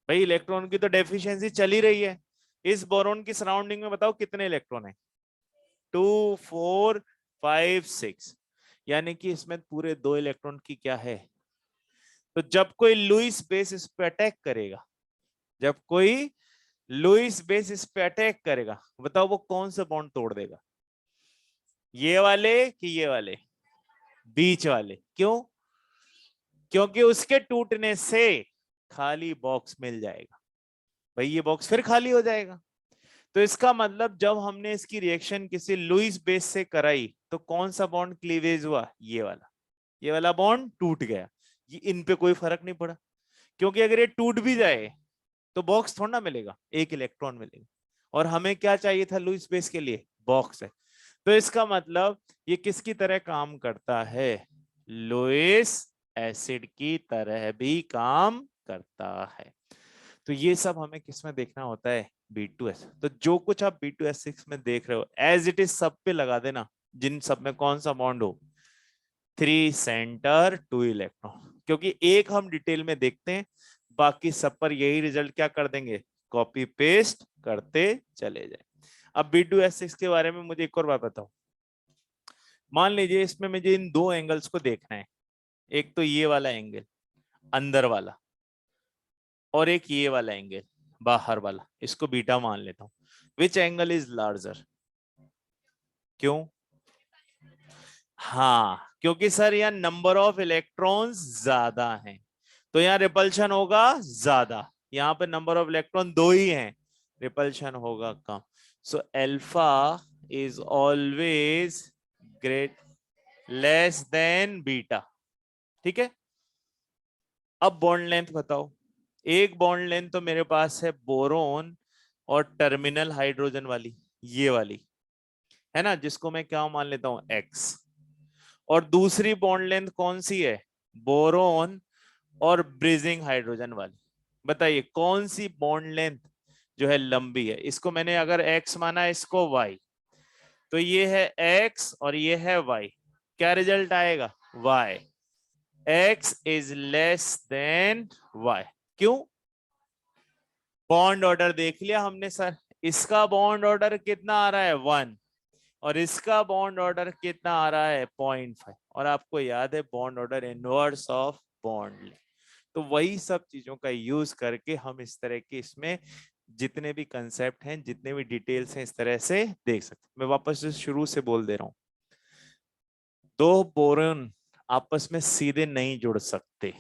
भाई इलेक्ट्रॉन की तो डेफिशिएंसी चल ही रही है। इस बोरोन की सराउंडिंग में बताओ कितने इलेक्ट्रॉन है? 2 4 5 6, यानी कि इसमें पूरे 2 इलेक्ट्रॉन की क्या है? तो जब कोई लुईस बेस इस पे अटैक करेगा, जब कोई लुईस बेस इस पे अटैक करेगा, बताओ वो कौन सा बॉन्ड तोड़ देगा? ये वाले कि ये वाले? बीच वाले। क्यों? क्योंकि उसके टूटने से खाली बॉक्स मिल जाएगा। भाई ये बॉक्स फिर खाली हो जाएगा। तो इसका मतलब जब हमने इसकी रिएक्शन किसी लुईस बेस से कराई तो कौन सा बॉन्ड क्लीवेज हुआ? ये वाला बॉन्ड टूट गया। ये इन पे कोई फर्क नहीं पड़ा, क्योंकि अगर ये टूट भी जाए तो बॉक्स थोड़ा ना मिलेगा, एक इलेक्ट्रॉन मिलेगा। और हमें क्या चाहिए था लुईस बेस के लिए? बॉक्स है। तो इसका मतलब ये किसकी तरह काम करता है? लुईस एसिड की तरह भी काम करता है। तो ये सब हमें किसमें देखना होता है, B2S। तो जो कुछ आप B2S6 में देख रहे हो एज इट इज सब पे लगा देना, जिन सब में कौन सा बॉन्ड हो, 3 सेंटर 2 इलेक्ट्रॉन, क्योंकि एक हम डिटेल में देखते हैं, बाकी सब पर यही रिजल्ट क्या कर देंगे, कॉपी पेस्ट करते चले जाए। अब B2S6 के बारे में मुझे एक और बात बताओ। मान लीजिए इसमें मुझे इन दो एंगल्स को देखना है, एक तो ये वाला एंगल अंदर वाला, और एक ये वाला एंगल बाहर वाला, इसको बीटा मान लेता हूं। Which angle is larger? क्यों? हाँ, क्योंकि सर यहाँ नंबर ऑफ इलेक्ट्रॉन्स ज्यादा हैं, तो यहाँ रिपल्शन होगा ज्यादा। यहाँ पे नंबर ऑफ इलेक्ट्रॉन दो ही हैं, रिपल्शन होगा कम। So alpha is always great less than beta. ठीक है, अब बॉन्ड लेंथ बताओ। एक बॉन्ड लेंथ तो मेरे पास है बोरोन और टर्मिनल हाइड्रोजन वाली, ये वाली है ना, जिसको मैं क्या मान लेता हूं, x। और दूसरी बॉन्ड लेंथ कौन सी है, बोरोन और ब्रिजिंग हाइड्रोजन वाली। बताइए कौन सी बॉन्ड लेंथ जो है लंबी है, इसको मैंने अगर x माना, इसको y, तो ये है x और ये है y, क्या रिजल्ट आएगा, y। x is less than y। क्यों? बॉन्ड ऑर्डर देख लिया हमने सर, इसका बॉन्ड ऑर्डर कितना आ रहा है 1, और इसका बॉन्ड ऑर्डर कितना आ रहा है 0.5, और आपको याद है bond order inverse of bond. तो वही सब चीजों का यूज करके हम इस तरह के इसमें जितने भी कंसेप्ट हैं, जितने भी डिटेल्स हैं, इस तरह से देख सकते। मैं वापस से शुरू से बोल दे रहा हूं, दो बोरॉन आपस में सीधे नहीं जुड़ सकते।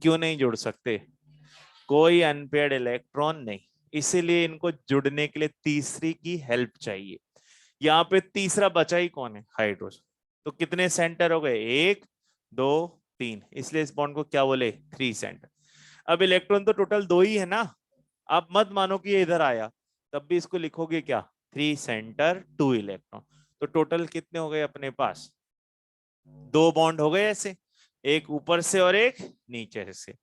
क्यों नहीं जुड़ सकते? कोई अनपेयर्ड इलेक्ट्रॉन नहीं, इसीलिए इनको जुड़ने के लिए तीसरी की हेल्प चाहिए। यहाँ पे तीसरा बचा ही कौन है, हाइड्रोजन। तो कितने सेंटर हो गए, 1 2 3, इसलिए इस बॉन्ड को क्या बोले, 3 सेंटर। अब इलेक्ट्रॉन तो टोटल दो ही है ना, आप मत मानो कि ये इधर आया, तब भी इसको लिखोगे क्या, 3 सेंटर 2 इलेक्ट्रॉन। तो टोटल कितने हो गए अपने पास, दो बॉन्ड हो गए ऐसे, एक ऊपर से और एक नीचे से।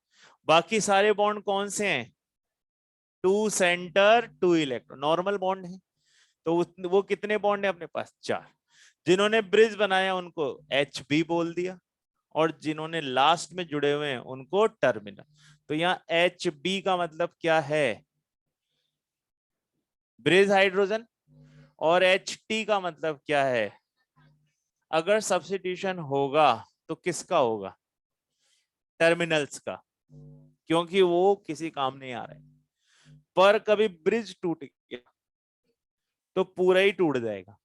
बाकी सारे बॉन्ड कौन से हैं, 2 सेंटर 2 इलेक्ट्रॉन, नॉर्मल बॉन्ड है। तो वो कितने बॉन्ड है अपने पास, 4। जिन्होंने ब्रिज बनाया उनको HB बोल दिया, और जिन्होंने लास्ट में जुड़े हुए हैं उनको टर्मिनल। तो यहाँ HB का मतलब क्या है, ब्रिज हाइड्रोजन, और HT का मतलब क्या है, अगर सब्स्टिट्यूशन होगा तो किसका होगा, टर्मिनल्स का, क्योंकि वो किसी काम नहीं आ रहे। पर कभी ब्रिज टूट गया तो पूरा ही टूट जाएगा,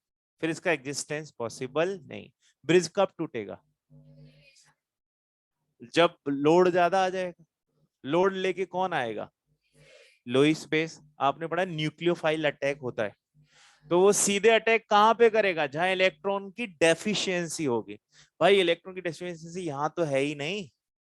फिर इसका एग्जिस्टेंस पॉसिबल नहीं। ब्रिज कब टूटेगा, जब लोड ज्यादा आ जाएगा। लोड लेके कौन आएगा, लोइस बेस। आपने पढ़ा न्यूक्लियोफाइल अटैक होता है, तो वो सीधे अटैक कहां पे करेगा, जहां इलेक्ट्रॉन की डेफिशिएंसी होगी। भाई इलेक्ट्रॉन की डेफिशिएंसी यहाँ तो है ही नहीं,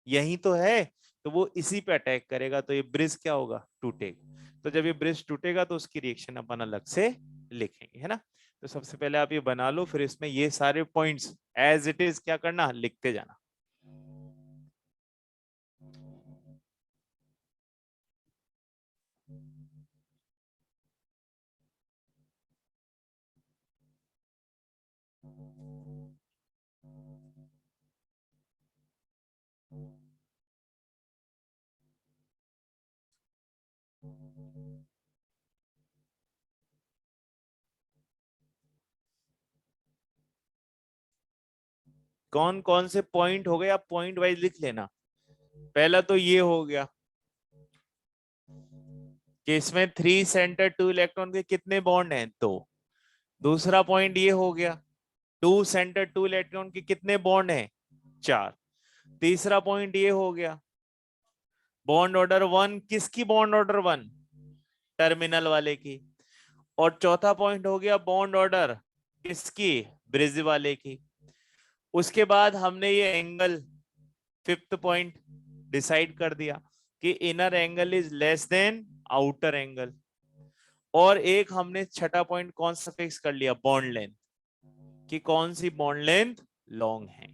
यही तो है, तो वो इसी पे अटैक करेगा, तो ये ब्रिज क्या होगा, टूटेगा। तो जब ये ब्रिज टूटेगा तो उसकी रिएक्शन अपन अलग से लिखेंगे, है ना। तो सबसे पहले आप ये बना लो, फिर इसमें ये सारे पॉइंट्स एज इट इज क्या करना, लिखते जाना। कौन कौन से पॉइंट हो गए, आप पॉइंट वाइज लिख लेना। पहला तो ये हो गया कि इसमें 3 सेंटर 2 इलेक्ट्रॉन के कितने बॉन्ड हैं, 2। दूसरा पॉइंट ये हो गया 2 सेंटर 2 इलेक्ट्रॉन के कितने बॉन्ड हैं, 4। तीसरा पॉइंट ये हो गया बॉन्ड ऑर्डर 1, किसकी बॉन्ड ऑर्डर 1, टर्मिनल वाले की। और चौथा पॉइंट हो गया बॉन्ड ऑर्डर किसकी, ब्रिज वाले की। उसके बाद हमने ये एंगल, फिफ्थ पॉइंट डिसाइड कर दिया कि inner angle is less than outer angle. और एक हमने छठा पॉइंट कौन सा फिक्स कर लिया, बॉन्ड लेंथ, कि कौन सी बॉन्ड लेंथ लॉन्ग है।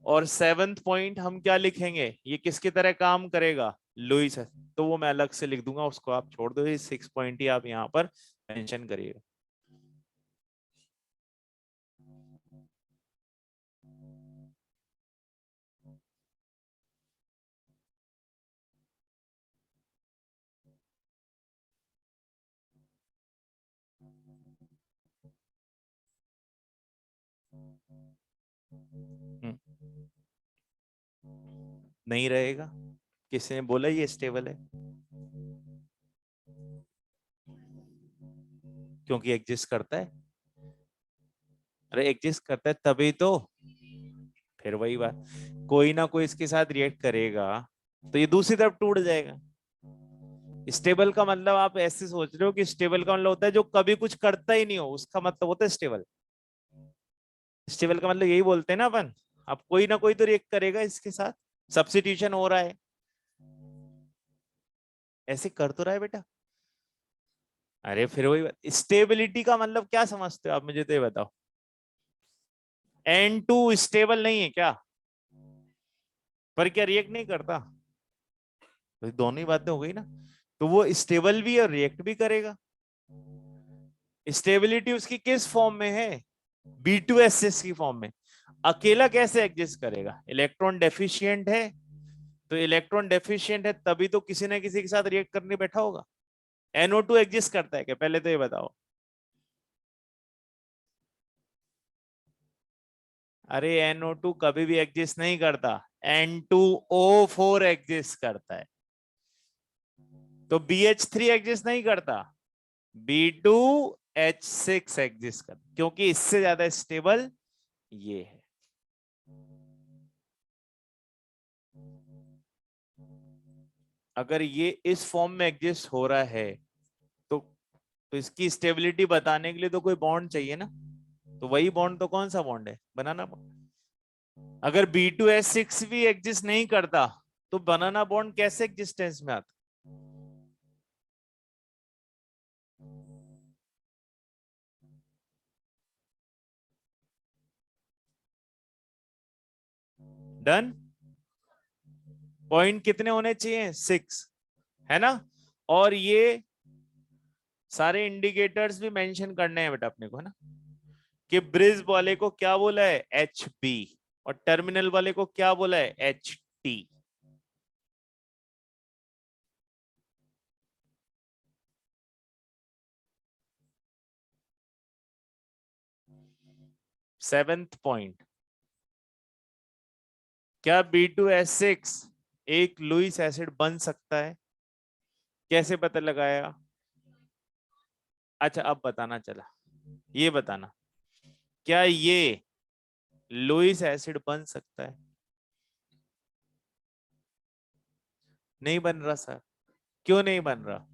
और 7th पॉइंट हम क्या लिखेंगे, ये किसकी तरह काम करेगा, लुईस है, तो वो मैं अलग से लिख दूंगा, उसको आप छोड़ दो, ये 6 पॉइंट ही आप यहाँ पर मेंशन करिएगा। नहीं रहेगा, किसने बोला ये स्टेबल है, क्योंकि एग्जिस्ट करता है। अरे एग्जिस्ट करता है तभी तो, फिर वही बात, कोई ना कोई इसके साथ रिएक्ट करेगा तो ये दूसरी तरफ टूट जाएगा। स्टेबल का मतलब आप ऐसे सोच रहे हो कि स्टेबल का मतलब होता है जो कभी कुछ करता ही नहीं हो, उसका मतलब होता है स्टेबल। स्टेबल का मतलब यही बोलते हैं ना अपन, अब कोई ना कोई तो रिएक्ट करेगा इसके साथ, सब्स्टिट्यूशन हो रहा है, ऐसे कर तो रहा है बेटा। अरे फिर वही बात, स्टेबिलिटी का मतलब क्या समझते हो आप, मुझे तो ये बताओ। N2 स्टेबल नहीं है क्या, पर क्या रिएक्ट नहीं करता, तो दोनों ही बातें हो गई ना, तो वो स्टेबल भी और रिएक्ट भी करेगा। स्टेबिलिटी उसकी किस फॉर्म में है, B2S6 की फॉर्म में। अकेला कैसे एग्जिस्ट करेगा, इलेक्ट्रॉन डेफिशिएंट है, तो इलेक्ट्रॉन डेफिशिएंट है तभी तो किसी ना किसी के साथ रिएक्ट करने बैठा होगा। NO2 एग्जिस्ट करता है क्या, पहले तो ये बताओ। अरे NO2 कभी भी एग्जिस्ट नहीं करता, N2O4 एग्जिस्ट करता है, तो BH3 एग्जिस्ट नहीं करता, B2H6 एग्जिस्ट करता, क्योंकि इससे ज्यादा स्टेबल ये है। अगर ये इस फॉर्म में एग्जिस्ट हो रहा है तो इसकी स्टेबिलिटी बताने के लिए तो कोई बॉन्ड चाहिए ना, तो वही बॉन्ड तो कौन सा बॉन्ड है, बनाना बॉन्ड। अगर B2H6 भी एग्जिस्ट नहीं करता तो बनाना बॉन्ड कैसे एग्जिस्टेंस में आता। डन, पॉइंट कितने होने चाहिए, 6, है ना। और ये सारे इंडिकेटर्स भी मेंशन करने हैं बेटा अपने को, है ना, कि ब्रिज वाले को क्या बोला है, HB, और टर्मिनल वाले को क्या बोला है, HT। 7th पॉइंट, क्या B2H6 एक लुईस एसिड बन सकता है, कैसे पता लगाया। अच्छा अब बताना चला, ये बताना, क्या ये लुईस एसिड बन सकता है, नहीं बन रहा सर, क्यों नहीं बन रहा,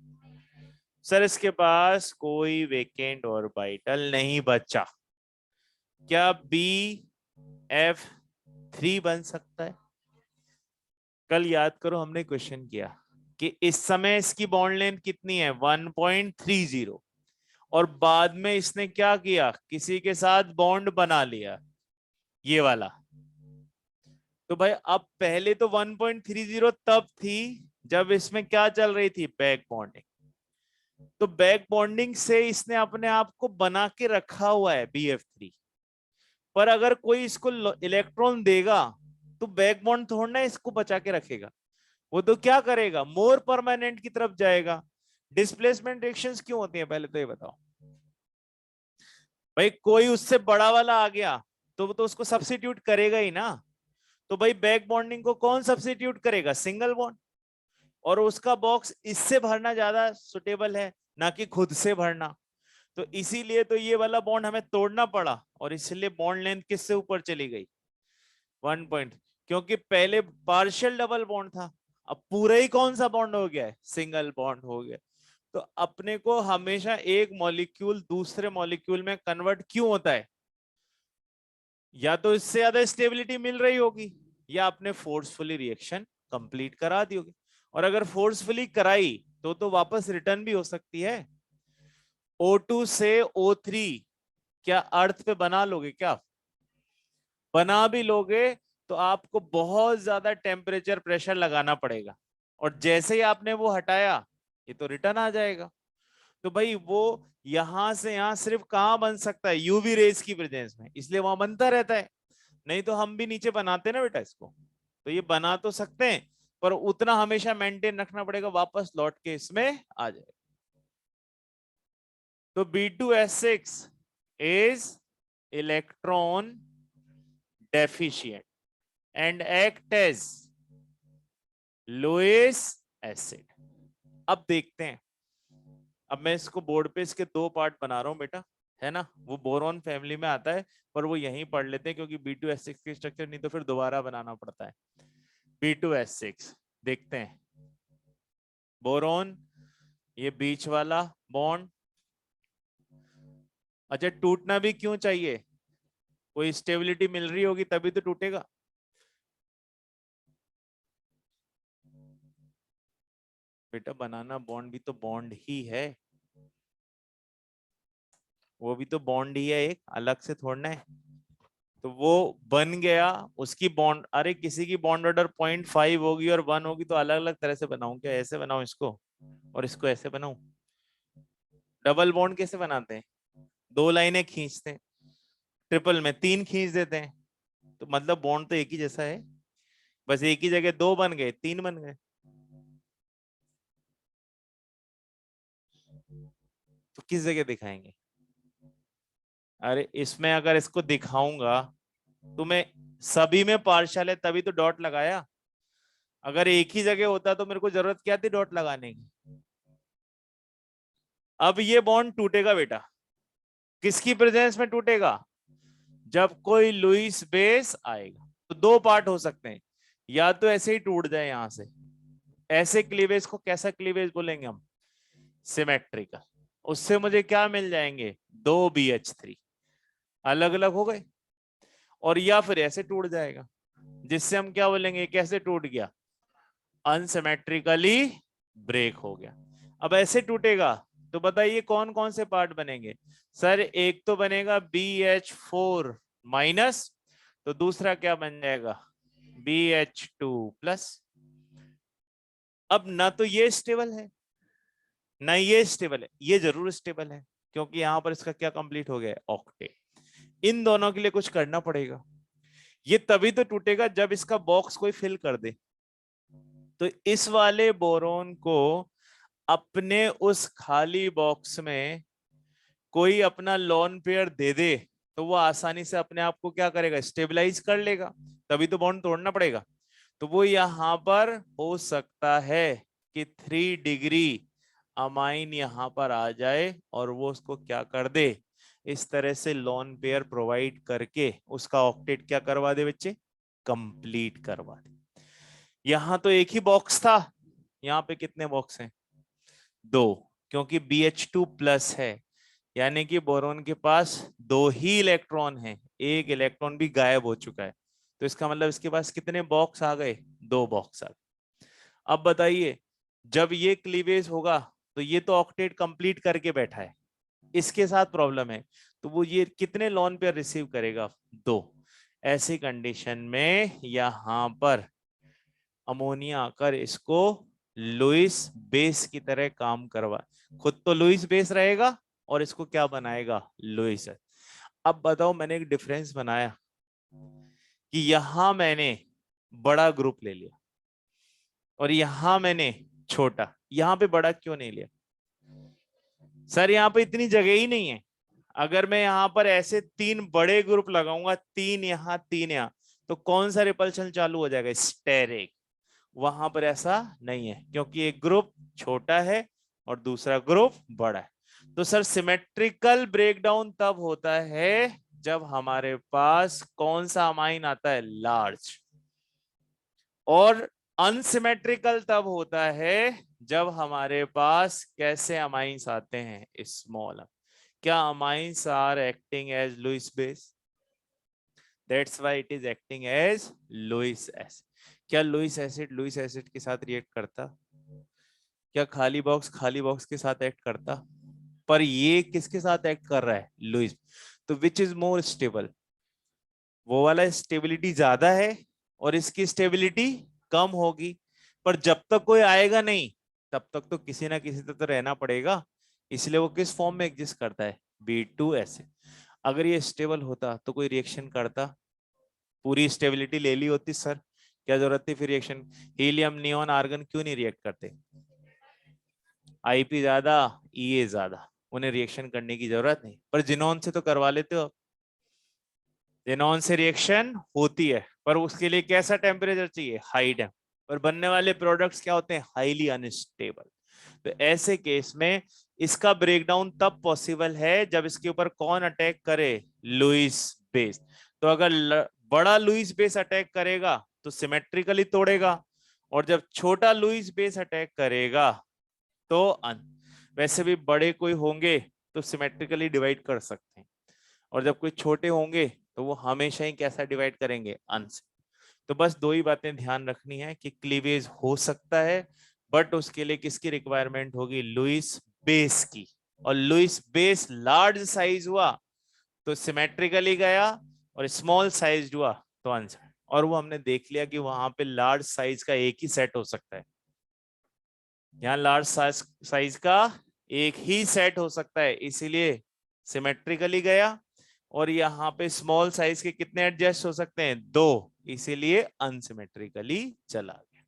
सर इसके पास कोई वेकेंट ऑर्बिटल नहीं बचा। क्या BF3 बन सकता है, कल याद करो हमने क्वेश्चन किया कि इस समय इसकी बॉन्ड लेंथ कितनी है, 1.30, और बाद में इसने क्या किया, किसी के साथ बॉन्ड बना लिया, ये वाला। तो भाई अब पहले तो 1.30 तब थी जब इसमें क्या चल रही थी, बैक बॉन्डिंग, तो बैक बॉन्डिंग से इसने अपने आप को बना के रखा हुआ है BF3। पर अगर कोई इसको इलेक्ट्रॉन देगा तो बैक बॉन्ड थोड़ा इसको बचा के रखेगा, वो तो क्या करेगा, मोर परमानेंट की तरफ जाएगा। डिस्प्लेसमेंट रिएक्शंस क्यों होती हैं, पहले तो ये बताओ। भाई कोई उससे बड़ा वाला आ गया तो वो तो उसको सब्स्टिट्यूट करेगा ही ना, तो भाई बैक बॉन्डिंग को कौन सब्स्टिट्यूट करेगा, सिंगल बॉन्ड, और उसका बॉक्स इससे भरना ज्यादा सुटेबल है ना कि खुद से भरना। तो इसीलिए तो ये वाला बॉन्ड हमें तोड़ना पड़ा, और इसलिए बॉन्ड लेंथ किससे ऊपर चली गई, 1 पॉइंट, क्योंकि पहले पार्शियल डबल बॉन्ड था, अब पूरा ही कौन सा बॉन्ड हो गया है, सिंगल बॉन्ड हो गया। तो अपने को हमेशा एक मॉलिक्यूल दूसरे मॉलिक्यूल में कन्वर्ट क्यों होता है, या तो इससे ज्यादा स्टेबिलिटी मिल रही होगी, या आपने फोर्सफुली रिएक्शन कंप्लीट करा दी होगी, और अगर फोर्सफुली कराई तो वापस रिटर्न भी हो सकती है। O2 से O3 क्या अर्थ पे बना लोगे क्या, बना भी लोगे तो आपको बहुत ज्यादा टेम्परेचर प्रेशर लगाना पड़ेगा, और जैसे ही आपने वो हटाया ये तो रिटर्न आ जाएगा। तो भाई वो यहां से यहां सिर्फ कहां बन सकता है, यूवी रेज की प्रेजेंस में, इसलिए वहां बनता रहता है। नहीं तो हम भी नीचे बनाते ना बेटा इसको, तो ये बना तो सकते हैं, पर उतना हमेशा मेंटेन रखना पड़ेगा, वापस लौट के इसमें आ जाए। तो B2S6 is electron deficient and act as Lewis acid। अब देखते हैं, अब मैं इसको बोर्ड पे इसके दो पार्ट बना रहा हूं बेटा, है ना। वो बोरॉन फैमिली में आता है, पर वो यहीं पढ़ लेते हैं क्योंकि B2S6 की स्ट्रक्चर नहीं तो फिर दोबारा बनाना पड़ता है। B2S6 देखते हैं, बोरॉन, ये बीच वाला बॉन्ड। अच्छा, टूटना भी क्यों चाहिए, कोई स्टेबिलिटी मिल रही होगी तभी तो टूटेगा। बेटा बनाना बॉन्ड भी तो बॉन्ड ही है, वो भी तो बॉन्ड ही है, एक अलग से थोड़ना है। तो वो बन गया, उसकी बॉन्ड, अरे किसी की बॉन्ड ऑर्डर 0.5 होगी और 1 होगी, तो अलग अलग तरह से बनाऊं क्या, ऐसे बनाऊं इसको और इसको ऐसे बनाऊं। डबल बॉन्ड कैसे बनाते हैं, दो लाइनें खींचते हैं, ट्रिपल में तीन खींच देते हैं, तो मतलब बॉन्ड तो एक ही जैसा है, बस एक ही जगह दो बन गए, तीन बन गए। तो किस जगह दिखाएंगे, अरे इसमें अगर इसको दिखाऊंगा तो मैं, सभी में पार्शियल है तभी तो डॉट लगाया, अगर एक ही जगह होता तो मेरे को जरूरत क्या थी डॉट लगाने की। अब ये बॉन्ड टूटेगा बेटा, किसकी प्रेजेंस में टूटेगा, जब कोई लुईस बेस आएगा। तो दो पार्ट हो सकते हैं, या तो ऐसे ही टूट जाए यहां से, ऐसे क्लीवेज को कैसा क्लीवेज बोलेंगे हम, सिमेट्रिकल, उससे मुझे क्या मिल जाएंगे, दो BH3 अलग अलग हो गए। और या फिर ऐसे टूट जाएगा, जिससे हम क्या बोलेंगे, कैसे टूट गया, अनसिमेट्रिकली ब्रेक हो गया। अब ऐसे टूटेगा तो बताइए कौन कौन से पार्ट बनेंगे, सर एक तो बनेगा BH4 माइनस, तो दूसरा क्या बन जाएगा, BH2 प्लस। अब ना तो ये स्टेबल है ना ये स्टेबल है, ये जरूर स्टेबल है क्योंकि यहां पर इसका क्या कंप्लीट हो गया है, ऑक्टेट। इन दोनों के लिए कुछ करना पड़ेगा, ये तभी तो टूटेगा जब इसका बॉक्स कोई फिल कर दे। तो इस वाले बोरोन को अपने उस खाली बॉक्स में कोई अपना लोन पेयर दे दे, तो वो आसानी से अपने आप को क्या करेगा, स्टेबलाइज कर लेगा, तभी तो बॉन्ड तोड़ना पड़ेगा। तो वो यहां पर हो सकता है कि 3 डिग्री अमाइन यहां पर आ जाए और वो उसको क्या कर दे, इस तरह से लोन पेयर प्रोवाइड करके उसका ऑक्टेट क्या करवा दे बच्चे, कंप्लीट करवा दे। यहां तो एक ही बॉक्स था, यहाँ पे कितने बॉक्स हैं, दो, क्योंकि BH2 प्लस है, यानी कि बोरोन के पास दो ही इलेक्ट्रॉन हैं, एक इलेक्ट्रॉन भी गायब हो चुका है। तो इसका मतलब इसके पास कितने बॉक्स आ गए, दो बॉक्स आ गए। अब बताइए, जब ये क्लीवेज होगा तो ये तो ऑक्टेट कंप्लीट करके बैठा है, इसके साथ प्रॉब्लम है, तो वो ये कितने लोन पेयर रिसीव करेगा, दो। ऐसी कंडीशन में यहां पर अमोनिया आकर इसको लुईस बेस की तरह काम करवा, खुद तो लुईस बेस रहेगा और इसको क्या बनाएगा, लुईस। अब बताओ, मैंने एक डिफरेंस बनाया कि यहां मैंने बड़ा ग्रुप ले लिया और यहां मैंने छोटा, यहां पे बड़ा क्यों नहीं लिया, सर यहाँ पे इतनी जगह ही नहीं है। अगर मैं यहाँ पर ऐसे तीन बड़े ग्रुप लगाऊंगा, तीन यहाँ तीन यहाँ, तो कौन सा रिपल्शन चालू हो जाएगा, स्टेरिक। वहां पर ऐसा नहीं है क्योंकि एक ग्रुप छोटा है और दूसरा ग्रुप बड़ा है। तो सर सिमेट्रिकल ब्रेकडाउन तब होता है जब हमारे पास कौन सा अमाइन आता है, लार्ज, और अनसिमेट्रिकल तब होता है जब हमारे पास कैसे अमाइंस आते हैं, स्मॉल। क्या amines are acting as Lewis base, that's why it is acting as Lewis acid. क्या लुईस एसिड के साथ रिएक्ट करता, क्या खाली बॉक्स के साथ एक्ट करता, पर ये किसके साथ एक्ट कर रहा है, लुईस। तो विच इज मोर स्टेबल, वो वाला स्टेबिलिटी ज्यादा है और इसकी स्टेबिलिटी कम होगी। पर जब तक कोई आएगा नहीं तब तक तो किसी ना किसी तो रहना पड़ेगा, इसलिए वो किस फॉर्म में एग्जिस्ट करता है, B2 अगर ये स्टेबल होता तो कोई रिएक्शन करता, पूरी स्टेबिलिटी ले ली होती सर, क्या जरूरत थी फिर रिएक्शन। हीलियम नियोन आर्गन क्यों नहीं रिएक्ट करते, IP ज्यादा EA ज्यादा, उन्हें रिएक्शन करने की जरूरत नहीं, पर जिनोन से तो करवा लेते हो। जिनोन से रिएक्शन होती है पर उसके लिए कैसा टेम्परेचर चाहिए, हाई टेम्प, और बनने वाले प्रोडक्ट्स क्या होते हैं, हाईली अनस्टेबल। तो ऐसे केस में इसका ब्रेकडाउन तब पॉसिबल है जब इसके ऊपर कौन अटैक करे, लुईस बेस। तो अगर बड़ा लुईस बेस अटैक करेगा तो सिमेट्रिकली तोड़ेगा, और जब छोटा लुईस बेस अटैक करेगा तो वैसे भी बड़े कोई होंगे तो सिमेट्रिकली डिवाइड कर सकते हैं, और जब कोई छोटे होंगे तो वो हमेशा ही कैसा डिवाइड करेंगे, अंश। तो बस दो ही बातें ध्यान रखनी है कि क्लीवेज हो सकता है, बट उसके लिए किसकी रिक्वायरमेंट होगी, लुईस बेस की। और लुईस बेस लार्ज साइज हुआ तो सिमेट्रिकली गया, और स्मॉल साइज हुआ तो अंश। और वो हमने देख लिया कि वहां पे लार्ज साइज का एक ही सेट हो सकता है, यहाँ लार्ज साइज का एक ही सेट हो सकता है, इसीलिए सिमेट्रिकली गया। और यहाँ पे स्मॉल साइज के कितने एडजस्ट हो सकते हैं, दो, इसीलिए अनसिमेट्रिकली चला गया।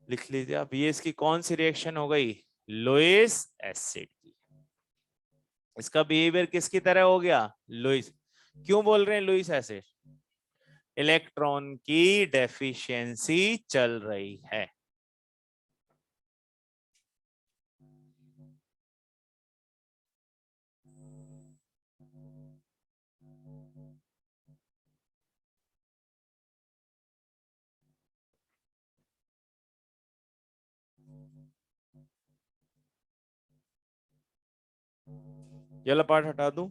लिख लीजिए अब, ये इसकी कौन सी रिएक्शन हो गई, लुईस एसिड की। इसका बिहेवियर किसकी तरह हो गया, लुईस। क्यों बोल रहे हैं लुईस एसिड, इलेक्ट्रॉन की डेफिशिएंसी चल रही है। ये वाला पार्ट हटा दूं,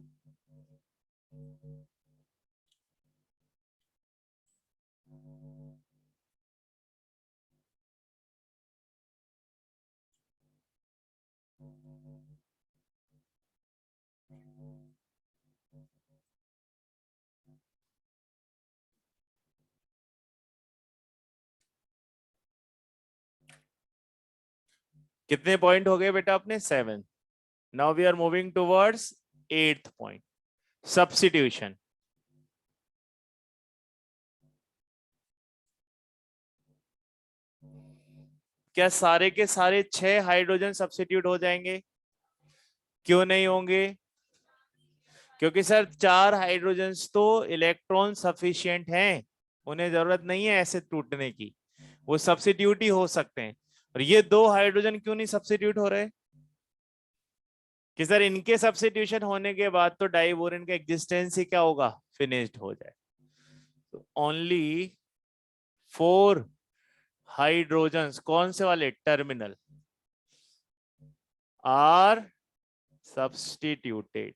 कितने पॉइंट हो गए बेटा अपने, 7। Now we are moving towards 8th point, substitution. क्या सारे के सारे 6 हाइड्रोजन सब्स्टिट्यूट हो जाएंगे, क्यों नहीं होंगे, क्योंकि सर 4 हाइड्रोजन तो इलेक्ट्रॉन सफिशिएंट हैं, उन्हें जरूरत नहीं है ऐसे टूटने की, वो सब्स्टिट्यूट ही हो सकते हैं। और ये 2 हाइड्रोजन क्यों नहीं सब्स्टिट्यूट हो रहे, कि सर इनके सब्स्टिट्यूशन होने के बाद तो डाइबोरेन का एग्जिस्टेंस ही क्या होगा, फिनिश्ड हो जाए। तो ओनली 4 हाइड्रोजन्स, कौन से वाले, टर्मिनल, आर सब्स्टिट्यूटेड।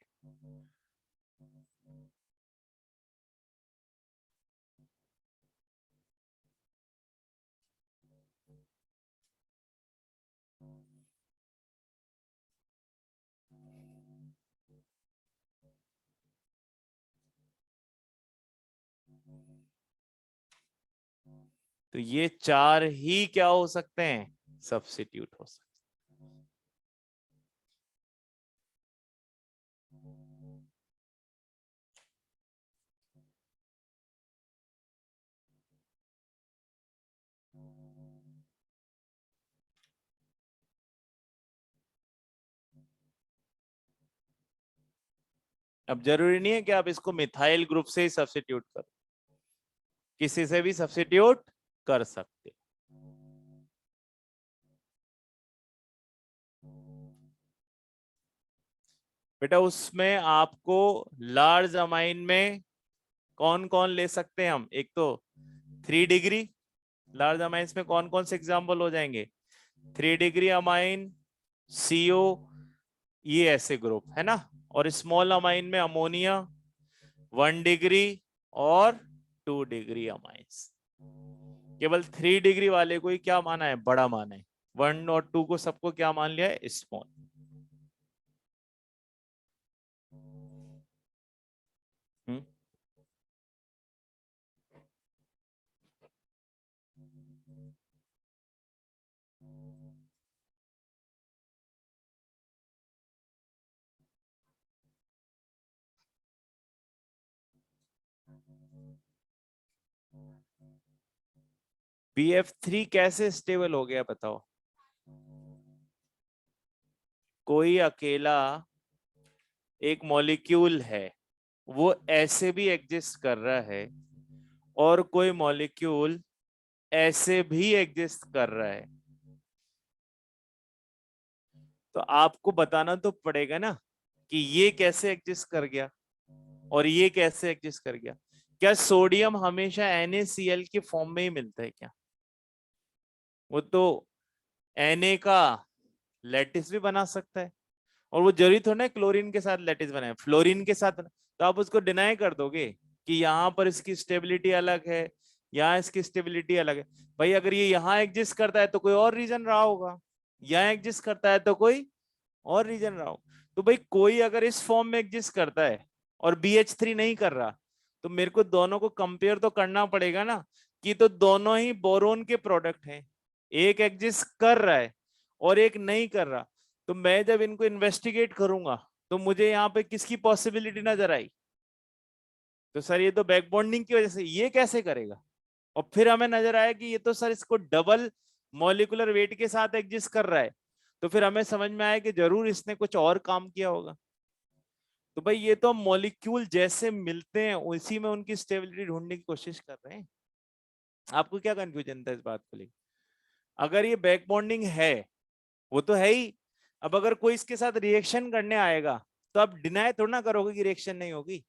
तो ये 4 ही क्या हो सकते हैं, सब्स्टिट्यूट हो सकते हैं। अब जरूरी नहीं है कि आप इसको मिथाइल ग्रुप से ही सब्स्टिट्यूट करो, किसी से भी सब्स्टिट्यूट कर सकते। बेटा उसमें आपको लार्ज अमाइन में कौन कौन ले सकते हैं हम, एक तो 3 डिग्री, लार्ज अमाइंस में कौन कौन से एग्जाम्पल हो जाएंगे, 3 डिग्री अमाइन, CO, ये ऐसे ग्रुप है ना। और स्मॉल अमाइन में अमोनिया, 1 डिग्री और 2 डिग्री अमाइंस। केवल 3 डिग्री वाले को ही क्या माना है, बड़ा माना है, 1 और 2 को सबको क्या मान लिया है, स्मॉल। हम्म BF3 कैसे स्टेबल हो गया बताओ? कोई अकेला एक मॉलिक्यूल है, वो ऐसे भी एग्जिस्ट कर रहा है, और कोई मॉलिक्यूल ऐसे भी एग्जिस्ट कर रहा है। तो आपको बताना तो पड़ेगा ना कि ये कैसे एग्जिस्ट कर गया और ये कैसे एग्जिस्ट कर गया। क्या सोडियम हमेशा NaCl के फॉर्म में ही मिलता है क्या? वो तो Na का लैटिस भी बना सकता है, और वो जरूरी थोड़ा ना क्लोरीन के साथ लैटिस बनाए, फ्लोरीन के साथ तो आप उसको डिनाई कर दोगे कि यहाँ पर इसकी स्टेबिलिटी अलग है, यहाँ इसकी स्टेबिलिटी अलग है। भाई अगर ये यहाँ एग्जिस्ट करता है तो कोई और रीजन रहा होगा, यहाँ एग्जिस्ट करता है तो कोई और रीजन रहा हो। तो भाई कोई अगर इस फॉर्म में एग्जिस्ट करता है और BH3 नहीं कर रहा, तो मेरे को दोनों को कंपेयर तो करना पड़ेगा ना, कि तो दोनों ही बोरोन के प्रोडक्ट हैं, एक एग्जिस्ट कर रहा है और एक नहीं कर रहा। तो मैं जब इनको इन्वेस्टिगेट करूंगा तो मुझे यहाँ पे किसकी पॉसिबिलिटी नजर आई? तो सर ये तो बैक बॉन्डिंग की वजह से, ये कैसे करेगा? और फिर हमें नजर आया कि ये तो सर इसको डबल मॉलिक्यूलर वेट के साथ एग्जिस्ट कर रहा है। तो फिर हमें समझ में आया कि जरूर इसने कुछ और काम किया होगा। तो भाई ये तो मॉलिक्यूल जैसे मिलते हैं उसी में उनकी स्टेबिलिटी ढूंढने की कोशिश कर रहे हैं। आपको क्या कंफ्यूजन था इस बात को लेकर? अगर ये बैक बॉन्डिंग है, वो तो है ही। अब अगर कोई इसके साथ रिएक्शन करने आएगा तो आप डिनाई थोड़ा ना करोगे कि रिएक्शन नहीं होगी।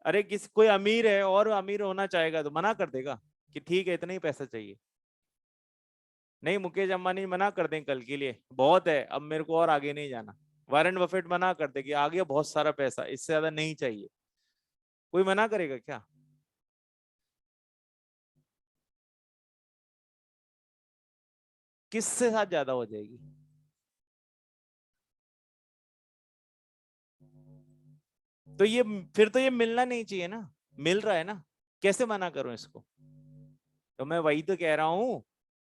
अरे कोई अमीर है और अमीर होना चाहेगा तो मना कर देगा कि ठीक है इतना ही पैसा चाहिए? नहीं, मुकेश अंबानी मना कर दें कल के लिए बहुत है, अब मेरे को और आगे नहीं जाना। वारेन बफेट मना कर दे कि आ गया बहुत सारा पैसा, इससे ज्यादा नहीं चाहिए। कोई मना करेगा क्या? किससे साथ ज्यादा हो जाएगी? तो ये फिर तो ये मिलना नहीं चाहिए ना, मिल रहा है ना, कैसे मना करूं इसको? तो मैं वही तो कह रहा हूं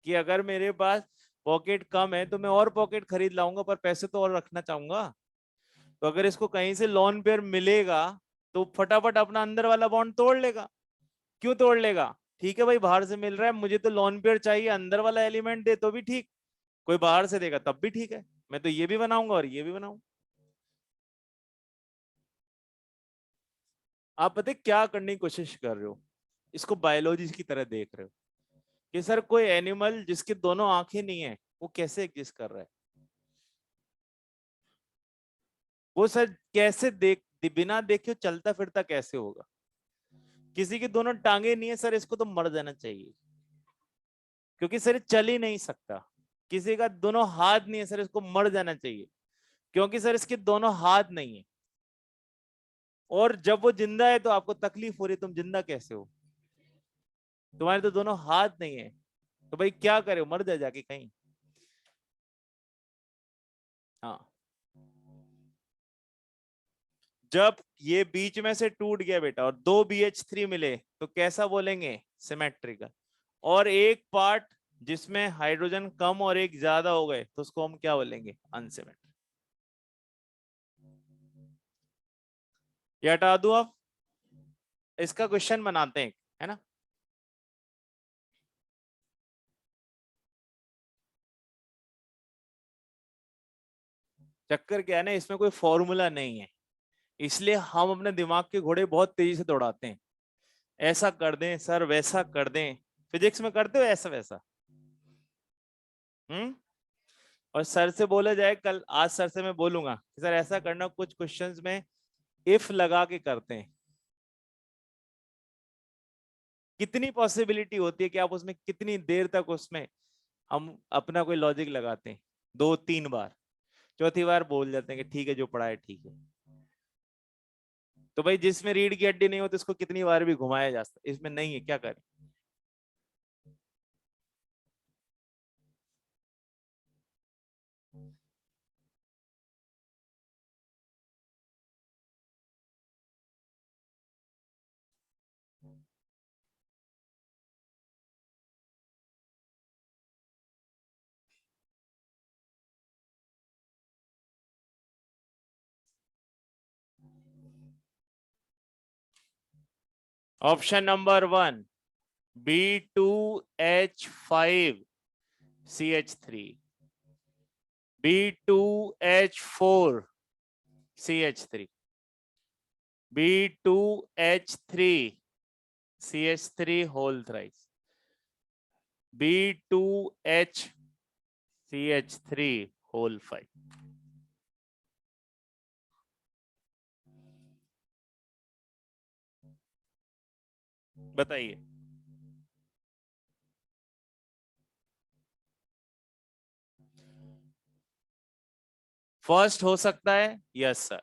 कि अगर मेरे पास पॉकेट कम है तो मैं और पॉकेट खरीद लाऊंगा, पर पैसे तो और रखना चाहूंगा। तो अगर इसको कहीं से लोन पेयर मिलेगा तो फटाफट अपना अंदर वाला बॉन्ड तोड़ लेगा। क्यों तोड़ लेगा? ठीक है भाई, बाहर से मिल रहा है, मुझे तो लोन पेयर चाहिए, अंदर वाला एलिमेंट दे तो भी ठीक, कोई बाहर से देगा तब भी ठीक है, मैं तो ये भी बनाऊंगा और ये भी बनाऊंगा। आप पता है क्या करने की कोशिश कर रहे हो? इसको बायोलॉजी की तरह देख रहे हो कि सर कोई एनिमल जिसके दोनों आंखें नहीं है वो कैसे एग्जिस्ट कर रहा है। वो सर कैसे बिना देखे चलता फिरता कैसे होगा? किसी की दोनों टांगे नहीं है सर, इसको तो मर जाना चाहिए, क्योंकि सर ये चल ही नहीं सकता। किसी का दोनों हाथ नहीं है सर, इसको मर जाना चाहिए, क्योंकि सर इसके दोनों हाथ नहीं है। और जब वो जिंदा है तो आपको तकलीफ हो रही है, तुम जिंदा कैसे हो? तुम्हारे तो दोनों हाथ नहीं है, तो भाई क्या करे, मर जा जाके कहीं। हाँ, जब ये बीच में से टूट गया बेटा और दो BH3 मिले तो कैसा बोलेंगे? सिमेट्रिकल। और एक पार्ट जिसमें हाइड्रोजन कम और एक ज्यादा हो गए तो उसको हम क्या बोलेंगे? अनसिमेट्रिक। ये हटा दो आप, इसका क्वेश्चन बनाते हैं, है ना? चक्कर क्या है ना, इसमें कोई फॉर्मूला नहीं है, इसलिए हम अपने दिमाग के घोड़े बहुत तेजी से दौड़ाते हैं। ऐसा कर दें सर, वैसा कर दें। फिजिक्स में करते हो ऐसा वैसा? हम्म। और सर से बोला जाए कल, आज सर से मैं बोलूंगा कि सर ऐसा करना, कुछ क्वेश्चंस में इफ लगा के करते हैं। कितनी पॉसिबिलिटी होती है कि आप उसमें कितनी देर तक उसमें हम अपना कोई लॉजिक लगाते हैं? 2-3 बार, चौथी बार बोल जाते हैं कि ठीक है जो पढ़ा है ठीक है। तो भाई जिसमें रीढ़ की हड्डी नहीं होती उसको कितनी बार भी घुमाया जा सकता है, इसमें नहीं है, क्या करें? Option number 1 B2H5CH3, B2H4CH3, B2H3CH3 whole thrice, B2HCH3 whole 5. बताइए। फर्स्ट हो सकता है, यस सर।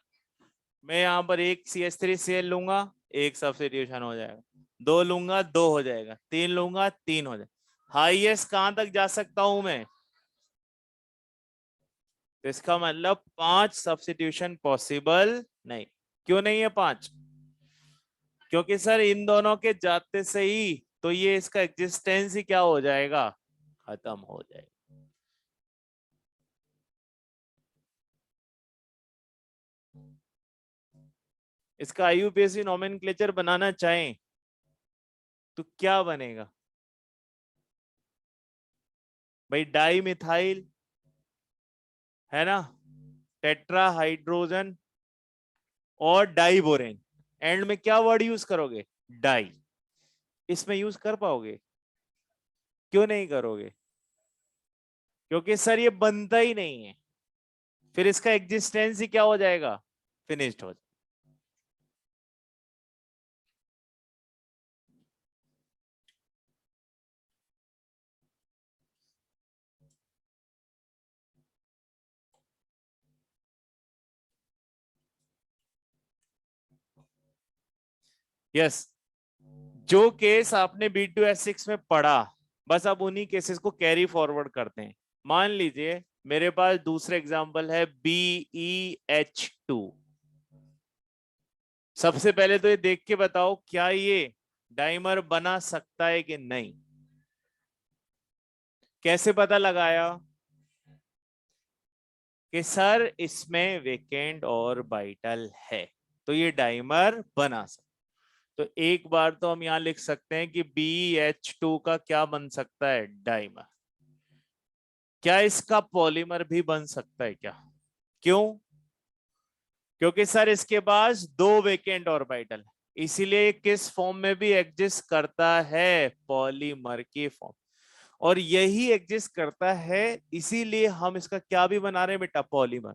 मैं यहां पर एक CH3Cl लूंगा, एक सब्स्टिट्यूशन हो जाएगा। 2 लूंगा, 2 हो जाएगा। 3 लूंगा, 3 हो जाएगा। हाईएस्ट कहां तक जा सकता हूं मैं? तो इसका मतलब 5 सब्स्टिट्यूशन पॉसिबल नहीं। क्यों नहीं है 5? क्योंकि सर इन दोनों के जाते से ही तो ये इसका एग्जिस्टेंस ही क्या हो जाएगा? खत्म हो जाएगा। इसका IUPAC नोमेनक्लेचर बनाना चाहें तो क्या बनेगा भाई? डाई मिथाइल है ना, टेट्रा हाइड्रोजन और डाई बोरेन। एंड में क्या वर्ड यूज करोगे? डाई। इसमें यूज कर पाओगे? क्यों नहीं करोगे? क्योंकि सर ये बनता ही नहीं है। फिर इसका एग्जिस्टेंस ही क्या हो जाएगा? फिनिश्ड हो जाएगा। यस, जो केस आपने B2H6 में पढ़ा, बस अब उन्हीं केसेस को कैरी फॉरवर्ड करते हैं। मान लीजिए मेरे पास दूसरा एग्जांपल है BeH2। सबसे पहले तो ये देख के बताओ क्या ये डाइमर बना सकता है कि नहीं। कैसे पता लगाया कि सर इसमें वेकेंट और बाइटल है तो ये डाइमर बना सकता? तो एक बार तो हम यहां लिख सकते हैं कि BeH2 का क्या बन सकता है? डाइमर। क्या इसका पॉलीमर भी बन सकता है क्या? क्यों? क्योंकि सर इसके पास 2 वेकेंट ऑर्बिटल है, इसीलिए किस फॉर्म में भी एग्जिस्ट करता है? पॉलीमर की फॉर्म। और यही एग्जिस्ट करता है, इसीलिए हम इसका क्या भी बना रहे हैं बेटा? पॉलीमर।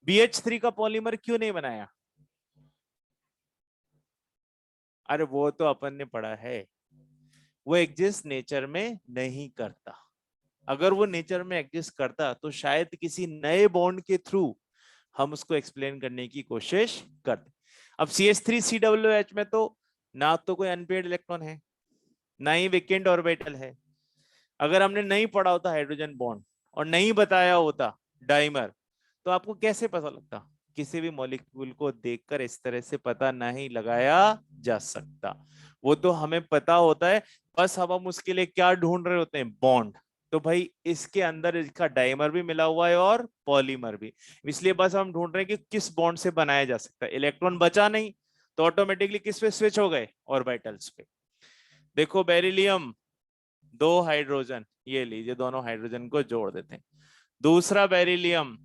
BH3 का पॉलीमर क्यों नहीं बनाया? अरे वो तो अपन ने पढ़ा है, वो एग्जिस्ट नेचर में नहीं करता। अगर वो नेचर में एग्जिस्ट करता तो शायद किसी नए बॉन्ड के थ्रू हम उसको एक्सप्लेन करने की कोशिश करते। अब CH3COOH में तो ना तो कोई अनपेयर्ड इलेक्ट्रॉन है, ना ही वेकेंट ऑर्बिटल है। अगर हमने नहीं पढ़ा होता हाइड्रोजन बॉन्ड और नहीं बताया होता डाइमर, तो आपको कैसे पता लगता? किसी भी मॉलिक्यूल को देखकर इस तरह से पता नहीं लगाया जा सकता। वो तो हमें पता होता है, बस हम उसके लिए क्या ढूंढ रहे होते हैं? बॉन्ड। तो भाई इसके अंदर इसका डाइमर भी मिला हुआ है और पॉलीमर भी, इसलिए बस हम ढूंढ रहे हैं कि किस बॉन्ड से बनाया जा सकता है। इलेक्ट्रॉन बचा नहीं तो ऑटोमेटिकली किस पे स्विच हो गए? ऑर्बिटल्स पे। देखो बेरिलियम 2 हाइड्रोजन, ये लीजिए दोनों हाइड्रोजन को जोड़ देते हैं। दूसरा बेरिलियम,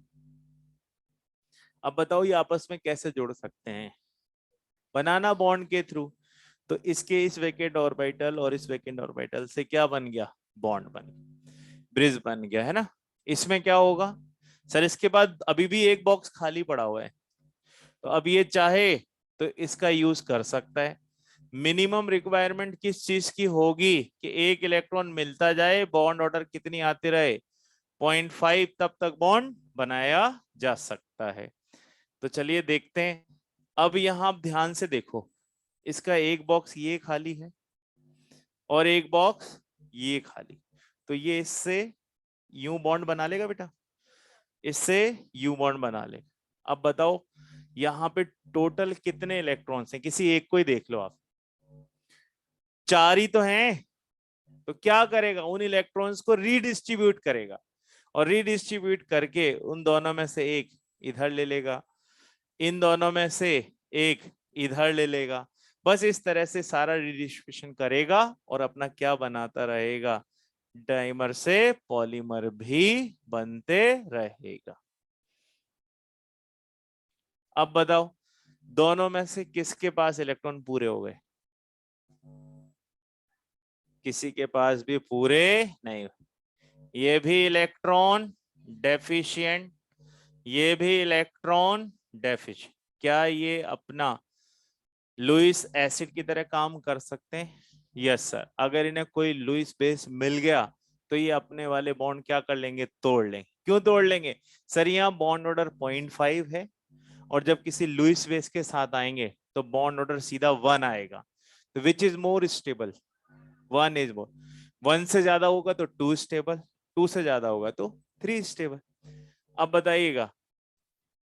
अब बताओ ये आपस में कैसे जोड़ सकते हैं? बनाना बॉन्ड के थ्रू। तो इसके इस वेकेंट ऑर्बिटल और इस वेकेंट ऑर्बिटल से क्या बन गया? बॉन्ड बन गया, ब्रिज बन गया, है ना। इसमें क्या होगा सर? इसके बाद अभी भी एक बॉक्स खाली पड़ा हुआ है, तो अब ये चाहे तो इसका यूज कर सकता है। मिनिमम रिक्वायरमेंट किस चीज की होगी कि एक इलेक्ट्रॉन मिलता जाए, बॉन्ड ऑर्डर कितनी आती रहे? 0.5, तब तक बॉन्ड बनाया जा सकता है। तो चलिए देखते हैं। अब यहां आप ध्यान से देखो, इसका एक बॉक्स ये खाली है और एक बॉक्स ये खाली। तो ये इससे यू बॉन्ड बना लेगा बेटा, इससे यू बॉन्ड बना ले। अब बताओ यहाँ पे टोटल कितने इलेक्ट्रॉन्स हैं? किसी एक को ही देख लो आप, 4 ही तो हैं। तो क्या करेगा? उन इलेक्ट्रॉन्स को रीडिस्ट्रीब्यूट करेगा और रीडिस्ट्रीब्यूट करके उन दोनों में से एक इधर ले लेगा, इन दोनों में से एक इधर ले लेगा। बस इस तरह से सारा रिडिस्ट्रीब्यूशन करेगा और अपना क्या बनाता रहेगा, डाइमर से पॉलीमर भी बनते रहेगा। अब बताओ दोनों में से किसके पास इलेक्ट्रॉन पूरे हो गए? किसी के पास भी पूरे नहीं। ये भी इलेक्ट्रॉन डेफिशिएंट, ये भी इलेक्ट्रॉन डेफिशिएंट। क्या ये अपना लुईस एसिड की तरह काम कर सकते हैं? Yes sir. अगर इन्हें कोई लुईस बेस मिल गया तो ये अपने वाले बॉन्ड क्या कर लेंगे, तोड़ लेंगे। क्यों तोड़ लेंगे सर? यहाँ बॉन्ड ऑर्डर 0.5 है और जब किसी लुईस बेस के साथ आएंगे तो बॉन्ड ऑर्डर सीधा 1 आएगा। तो which is more stable? 1 is more. 1 से ज्यादा होगा तो 2 स्टेबल, 2 से ज्यादा होगा तो 3 स्टेबल। अब बताइएगा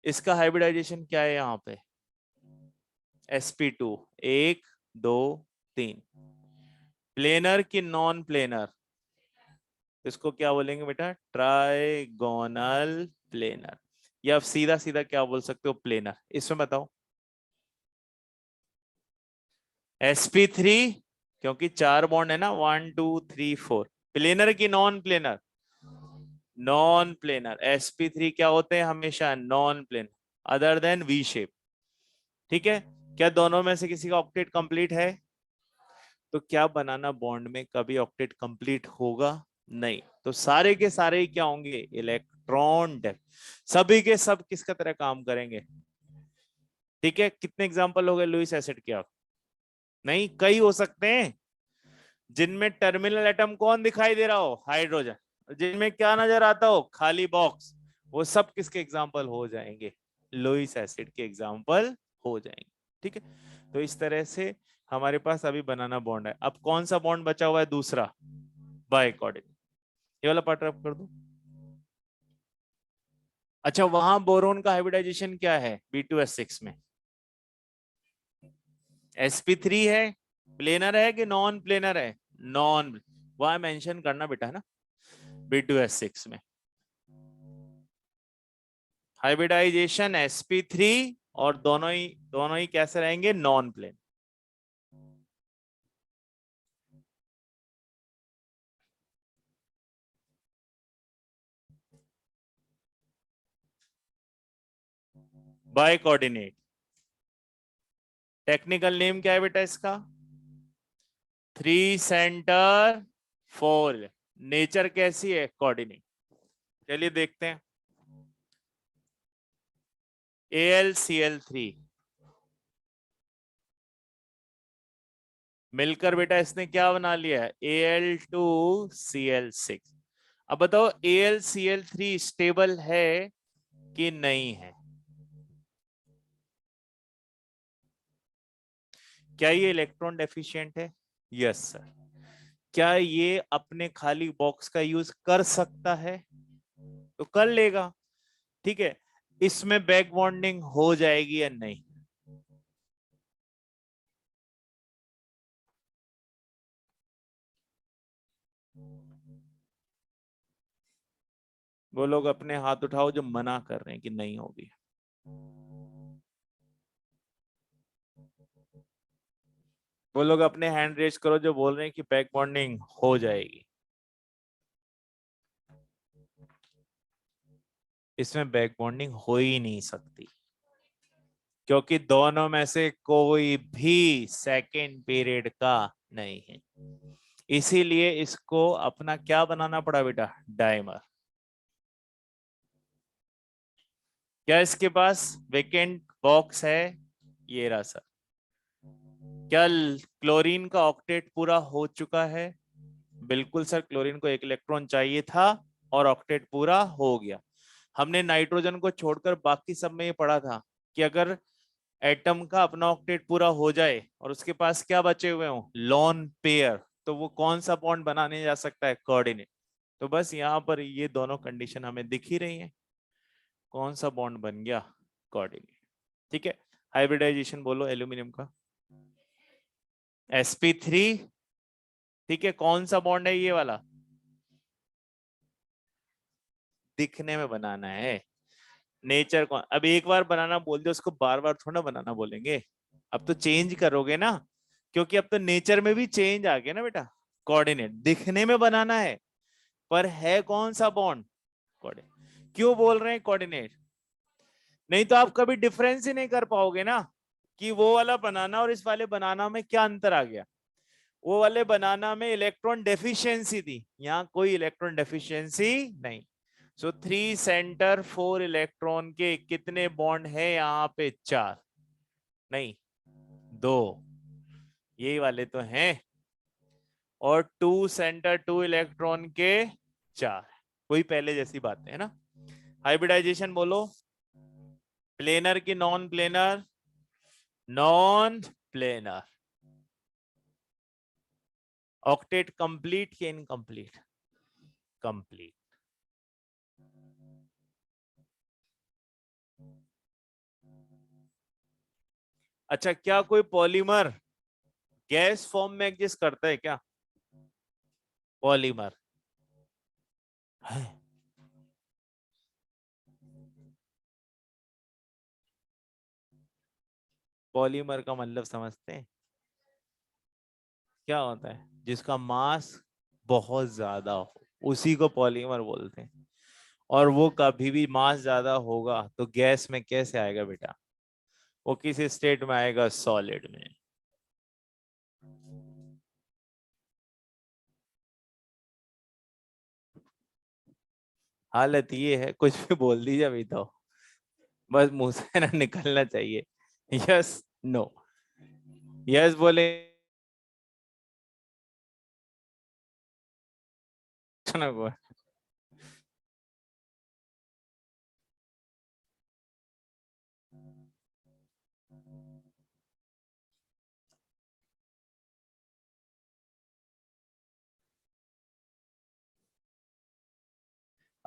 इसका हाइब्रिडाइजेशन क्या है यहाँ पे? sp2 1 2 3। प्लेनर की नॉन प्लेनर, इसको क्या बोलेंगे बेटा? ट्राइगोनल प्लेनर, या सीधा सीधा क्या बोल सकते हो, प्लेनर। इसमें बताओ sp3 क्योंकि 4 बॉन्ड है ना, 1 2 3 4। प्लेनर की non planar, non planar sp3 क्या होते हैं? हमेशा non planar other than V shape. ठीक है, क्या दोनों में से किसी का ऑक्टेट कंप्लीट है? तो क्या बनाना बॉन्ड में कभी ऑक्टेट कंप्लीट होगा? नहीं। तो सारे के सारे ही क्या होंगे? Electron def. सभी के सब किसका तरह काम करेंगे? ठीक है, कितने एग्जांपल हो गए लुईस एसिड के? आप नहीं, कई हो सकते हैं जिनमें टर्मिनल एटम कौन दिखाई दे रहा हो? हाइड्रोजन। जिनमें क्या नजर आता हो? खाली बॉक्स। वो सब किसके एग्जाम्पल हो जाएंगे? लुईस एसिड के एग्जाम्पल हो जाएंगे। ठीक है, तो इस तरह से हमारे पास अभी बनाना बॉन्ड है। अब कौन सा बॉन्ड बचा हुआ है? दूसरा, बाइकोर्डिनेट। ये वाला पार्ट रफ कर दो। अच्छा, वहां बोरोन का हाइब्रिडाइजेशन क्या है B2S6 में? sp3 है। प्लेनर है कि नॉन प्लेनर है? नॉन। वहां मेंशन करना बेटा, है ना? B2S6 में हाइब्रिडाइजेशन sp3, और दोनों ही कैसे रहेंगे? Non plane. Bi coordinate. Technical name क्या है बेटा इसका? 3 सेंटर 4। नेचर कैसी है? कोऑर्डिनेट। चलिए देखते हैं। AlCl3 मिलकर बेटा इसने क्या बना लिया है? Al2Cl6। अब बताओ AlCl3 स्टेबल है कि नहीं है? क्या ये इलेक्ट्रॉन डेफिशिएंट है? Yes sir. क्या ये अपने खाली बॉक्स का यूज कर सकता है? तो कर लेगा। ठीक है, इसमें बैक बॉन्डिंग हो जाएगी या नहीं? वो लोग अपने हाथ उठाओ जो मना कर रहे हैं कि नहीं होगी। वो लोग अपने हैंड रेज करो जो बोल रहे हैं कि बैक बॉन्डिंग हो जाएगी। इसमें बैक बॉन्डिंग हो ही नहीं सकती, क्योंकि दोनों में से कोई भी सेकेंड पीरियड का नहीं है। इसीलिए इसको अपना क्या बनाना पड़ा बेटा? डाइमर। क्या इसके पास वेकेंट बॉक्स है? ये रहा सर। क्या क्लोरीन का ऑक्टेट पूरा हो चुका है? बिल्कुल सर, क्लोरीन को 1 इलेक्ट्रॉन चाहिए था और ऑक्टेट पूरा हो गया। हमने नाइट्रोजन को छोड़कर बाकी सब में ये पढ़ा था कि अगर एटम का अपना ऑक्टेट पूरा हो जाए और उसके पास क्या बचे हुए हो? लॉन पेयर, तो वो कौन सा बॉन्ड बनाने जा सकता है? कोऑर्डिनेट। तो बस यहाँ पर ये दोनों कंडीशन हमें दिख ही रही है। कौन सा बॉन्ड बन गया? कोऑर्डिनेट। ठीक है, हाइब्रिडाइजेशन बोलो एल्यूमिनियम का sp3। ठीक है, कौन सा बॉन्ड है ये वाला? दिखने में बनाना है। नेचर को अब एक बार बनाना बोल दो, उसको बार बार थोड़ा बनाना बोलेंगे। अब तो चेंज करोगे ना, क्योंकि अब तो नेचर में भी चेंज आ गया ना बेटा। कोऑर्डिनेट दिखने में बनाना है, पर है कौन सा बॉन्ड? कोऑर्डिनेट। क्यों बोल रहे हैं कोऑर्डिनेट? नहीं तो आप कभी डिफरेंस ही नहीं कर पाओगे ना, कि वो वाला बनाना और इस वाले बनाना में क्या अंतर आ गया। वो वाले बनाना में इलेक्ट्रॉन डेफिशिएंसी थी, यहाँ कोई इलेक्ट्रॉन डेफिशिएंसी नहीं। सो 3 सेंटर 4 इलेक्ट्रॉन के कितने बॉन्ड है यहाँ पे? 4 नहीं 2, यही वाले तो हैं। और 2 सेंटर 2 इलेक्ट्रॉन के 4, कोई पहले जैसी बात है ना। हाइब्रिडाइजेशन बोलो, प्लेनर की non planar? Non planar. Octet complete के इनकम्प्लीट? कंप्लीट। अच्छा, क्या कोई पॉलीमर गैस फॉर्म में एग्जिस्ट करता है क्या? पॉलीमर है। पॉलीमर का मतलब समझते हैं क्या होता है? जिसका मास बहुत ज्यादा हो उसी को पॉलीमर बोलते हैं। और वो कभी भी मास ज्यादा होगा तो गैस में कैसे आएगा बेटा? वो किस स्टेट में आएगा? सॉलिड में। हालत ये है, कुछ भी बोल दीजिए अभी तो, बस मुंह से ना निकलना चाहिए यस नो। यस बोले ना को।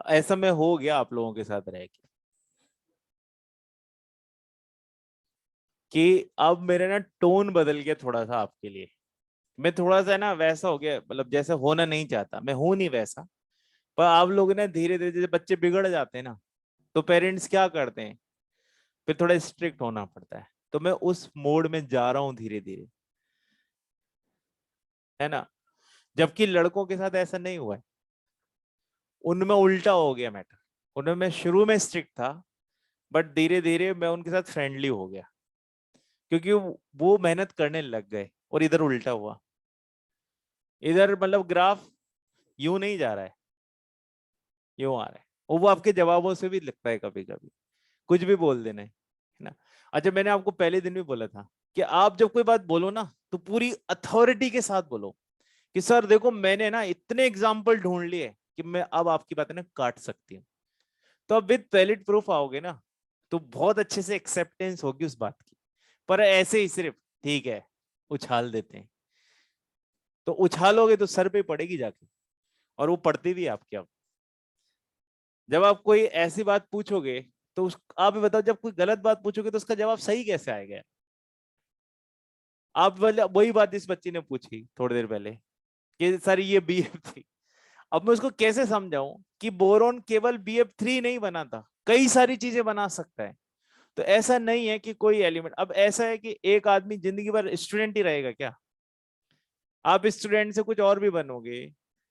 ऐसा में हो गया आप लोगों के साथ रह के, कि अब मेरे ना टोन बदल गया थोड़ा सा आपके लिए। मैं थोड़ा सा ना वैसा हो गया, मतलब जैसे होना नहीं चाहता, मैं हूं नहीं वैसा। पर आप लोग ना धीरे धीरे जैसे बच्चे बिगड़ जाते हैं ना, तो पेरेंट्स क्या करते हैं, फिर थोड़ा स्ट्रिक्ट होना पड़ता है। तो मैं उस मोड में जा रहा हूँ धीरे धीरे, है ना। जबकि लड़कों के साथ ऐसा नहीं हुआ है, उनमें उल्टा हो गया मैटर। उनमें मैं शुरू में स्ट्रिक्ट था, बट धीरे धीरे मैं उनके साथ फ्रेंडली हो गया, क्योंकि वो मेहनत करने लग गए। और इधर उल्टा हुआ, इधर मतलब ग्राफ यूं नहीं जा रहा है, यूं आ रहा है। और वो आपके जवाबों से भी लगता है कभी कभी, कुछ भी बोल देना है ना। अच्छा, मैंने आपको पहले दिन भी बोला था कि आप जब कोई बात बोलो ना, तो पूरी अथॉरिटी के साथ बोलो, कि सर देखो मैंने ना इतने एग्जाम्पल ढूंढ लिए कि मैं अब आपकी बातें ना काट सकती हूँ। तो अब विद वैलिड प्रूफ आओगे ना, तो बहुत अच्छे से एक्सेप्टेंस होगी उस बात की। पर ऐसे ही सिर्फ ठीक है उछाल देते हैं, तो उछालोगे तो सर पे पड़ेगी जाके, और वो पड़ती भी है आपके। अब जब आप कोई ऐसी बात पूछोगे, तो आप भी बताओ, जब कोई गलत बात पूछोगे तो उसका जवाब सही कैसे आएगा? आप वही बात इस बच्ची ने पूछी थोड़ी देर पहले, कि सर ये BF थी। अब मैं उसको कैसे समझाऊं कि बोरॉन केवल BF3 नहीं बनाता, कई सारी चीजें बना सकता है। तो ऐसा नहीं है कि कोई एलिमेंट, अब ऐसा है कि एक आदमी जिंदगी भर स्टूडेंट ही रहेगा क्या? आप स्टूडेंट से कुछ और भी बनोगे,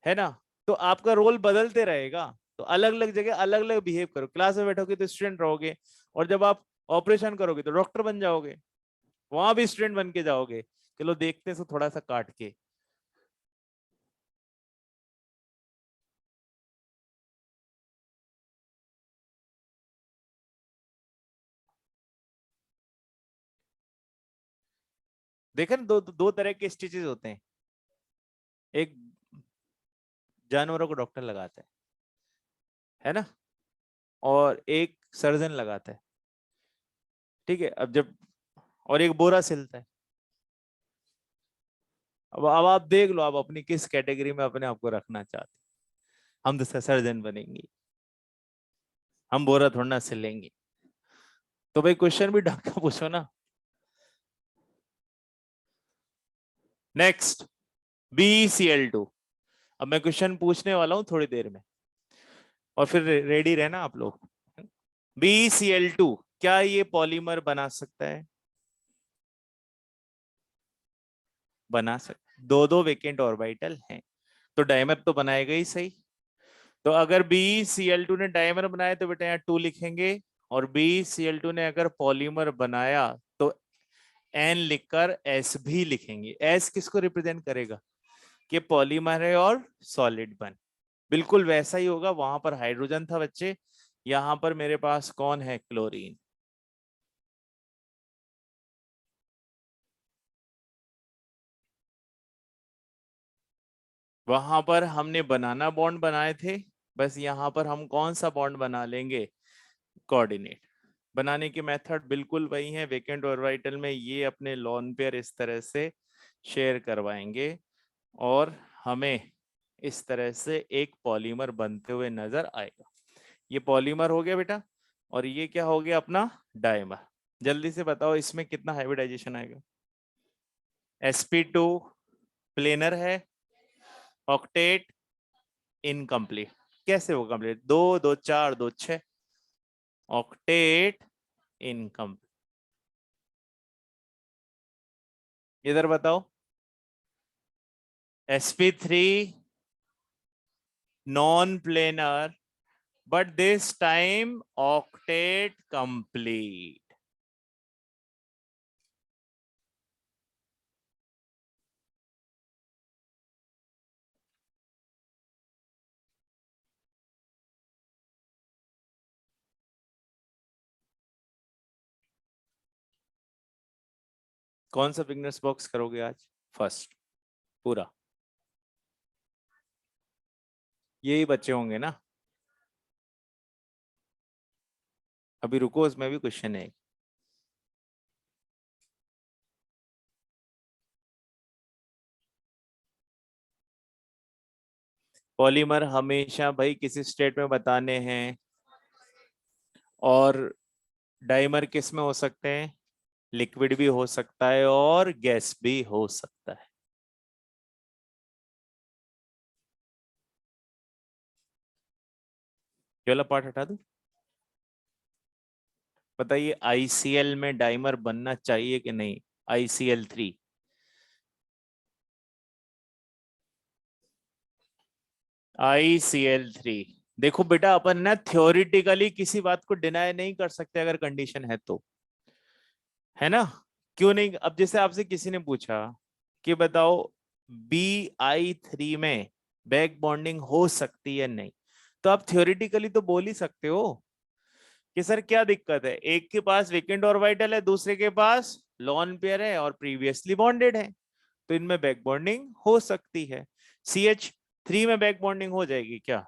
है ना। तो आपका रोल बदलते रहेगा। तो अलग अलग जगह अलग अलग बिहेव करो। क्लास में बैठोगे तो स्टूडेंट रहोगे, और जब आप ऑपरेशन करोगे तो डॉक्टर बन जाओगे, वहां भी स्टूडेंट बन के जाओगे। चलो देखते हैं, तो थोड़ा सा काट के। देखे ना, दो तरह के स्टिचेस होते हैं। एक जानवरों को डॉक्टर लगाता है ना, और एक सर्जन लगाता है। ठीक है, अब जब, और एक बोरा सिलता है। अब आप देख लो, आप अपनी किस कैटेगरी में अपने आप को रखना चाहते हैं। हम तो सर्जन बनेंगे, हम बोरा थोड़ा ना सिलेंगे। तो भाई क्वेश्चन भी ढंग का पूछो ना। Next, BeCl2। अब मैं क्वेश्चन पूछने वाला हूं थोड़ी देर में, और फिर रेडी रहना आप लोग। BeCl2 क्या ये पॉलीमर बना सकता है? बना सकते, दो दो वेकेंट ऑर्बिटल हैं तो डायमर तो बनाएगा ही सही। तो अगर BeCl2 ने डायमर बनाया तो बेटा यहाँ 2 लिखेंगे, और BeCl2 ने अगर पॉलीमर बनाया तो N लिखकर S भी लिखेंगे। S किसको रिप्रेजेंट करेगा कि पॉलीमर है और सॉलिड बन। बिल्कुल वैसा ही होगा, वहां पर हाइड्रोजन था बच्चे, यहां पर मेरे पास कौन है, क्लोरीन। वहां पर हमने बनाना बॉन्ड बनाए थे, बस यहाँ पर हम कौन सा बॉन्ड बना लेंगे, कोऑर्डिनेट। बनाने की मेथड बिल्कुल वही है, वेकेंट ऑर्बिटल में ये अपने लोन पेयर इस तरह से शेयर करवाएंगे और हमें इस तरह से एक पॉलीमर बनते हुए नजर आएगा। ये पॉलीमर हो गया बेटा, और ये क्या हो गया अपना डायमर। जल्दी से बताओ इसमें कितना हाइब्रिडाइजेशन आएगा। sp2 प्लेनर है, ऑक्टेट इनकम्प्लीट। कैसे वो कंप्लीट, दो दो चार दो छह, ऑक्टेट इनकम्प्लीट। इधर बताओ sp3 non planar but this time octet complete। कौन सा बिगनर्स बॉक्स करोगे आज, फर्स्ट पूरा, यही बच्चे होंगे ना। अभी रुको, उसमें भी क्वेश्चन है। पॉलीमर हमेशा भाई किसी स्टेट में बताने हैं, और डाइमर किस में हो सकते हैं, लिक्विड भी हो सकता है और गैस भी हो सकता है। ये वाला पार्ट हटा दूं। बताइए ICL में डाइमर बनना चाहिए कि नहीं, ICl3। ICl3, देखो बेटा अपन ना थ्योरिटिकली किसी बात को डिनाई नहीं कर सकते अगर कंडीशन है तो, है ना। क्यों नहीं, अब जैसे आपसे किसी ने पूछा कि बताओ Bi3 में बैक बॉन्डिंग हो सकती है नहीं, तो आप थ्योरिटिकली तो बोल ही सकते हो कि सर क्या दिक्कत है, एक के पास वेकेंट ऑर्बिटल है, दूसरे के पास लॉन पेयर है और प्रीवियसली बॉन्डेड है, तो इनमें बैक बॉन्डिंग हो सकती है। CH3 में बैक बॉन्डिंग हो जाएगी क्या,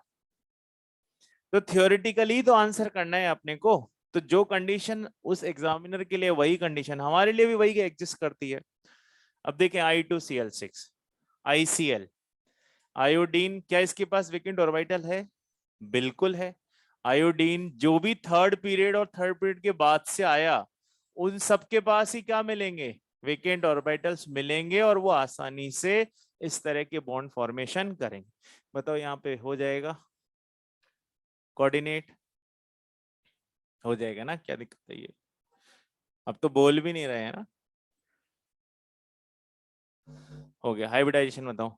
तो थियोरिटिकली तो आंसर करना है अपने को। तो जो कंडीशन उस एग्जामिनर के लिए वही कंडीशन हमारे लिए भी वही एग्जिस्ट करती है। अब देखें I2Cl6 ICl, आयोडीन, क्या इसके पास वेकेंट ऑर्बिटल है, बिल्कुल है। आयोडीन जो भी थर्ड पीरियड और थर्ड पीरियड के बाद से आया, उन सबके पास ही क्या मिलेंगे, वेकेंट ऑर्बिटल्स मिलेंगे, और वो आसानी से इस तरह के बॉन्ड फॉर्मेशन करेंगे। बताओ यहाँ पे हो जाएगा कोऑर्डिनेट, हो जाएगा ना, क्या दिक्कत है ये, अब तो बोल भी नहीं रहे हैं ना। हो गया हाइब्रिडाइजेशन, बताओ।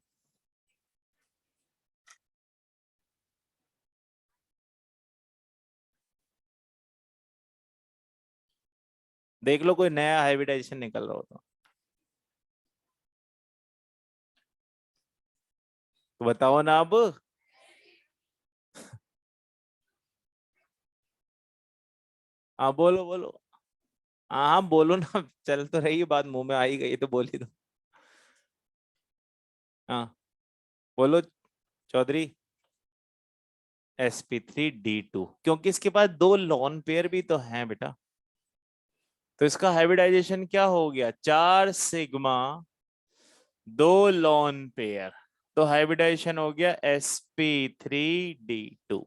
देख लो कोई नया हाइब्रिडाइजेशन निकल रहा हो तो बताओ ना अब। हाँ बोलो बोलो, हाँ हाँ बोलो ना, चल तो रही है बात, मुंह में आ ही गई तो बोल ही दो। हाँ बोलो चौधरी। sp3d2, क्योंकि इसके पास दो लॉन पेयर भी तो हैं बेटा, तो इसका हाइब्रिडाइजेशन क्या हो गया, 4 सिग्मा, दो लॉन पेयर, तो हाइब्रिडाइजेशन हो गया sp3d2।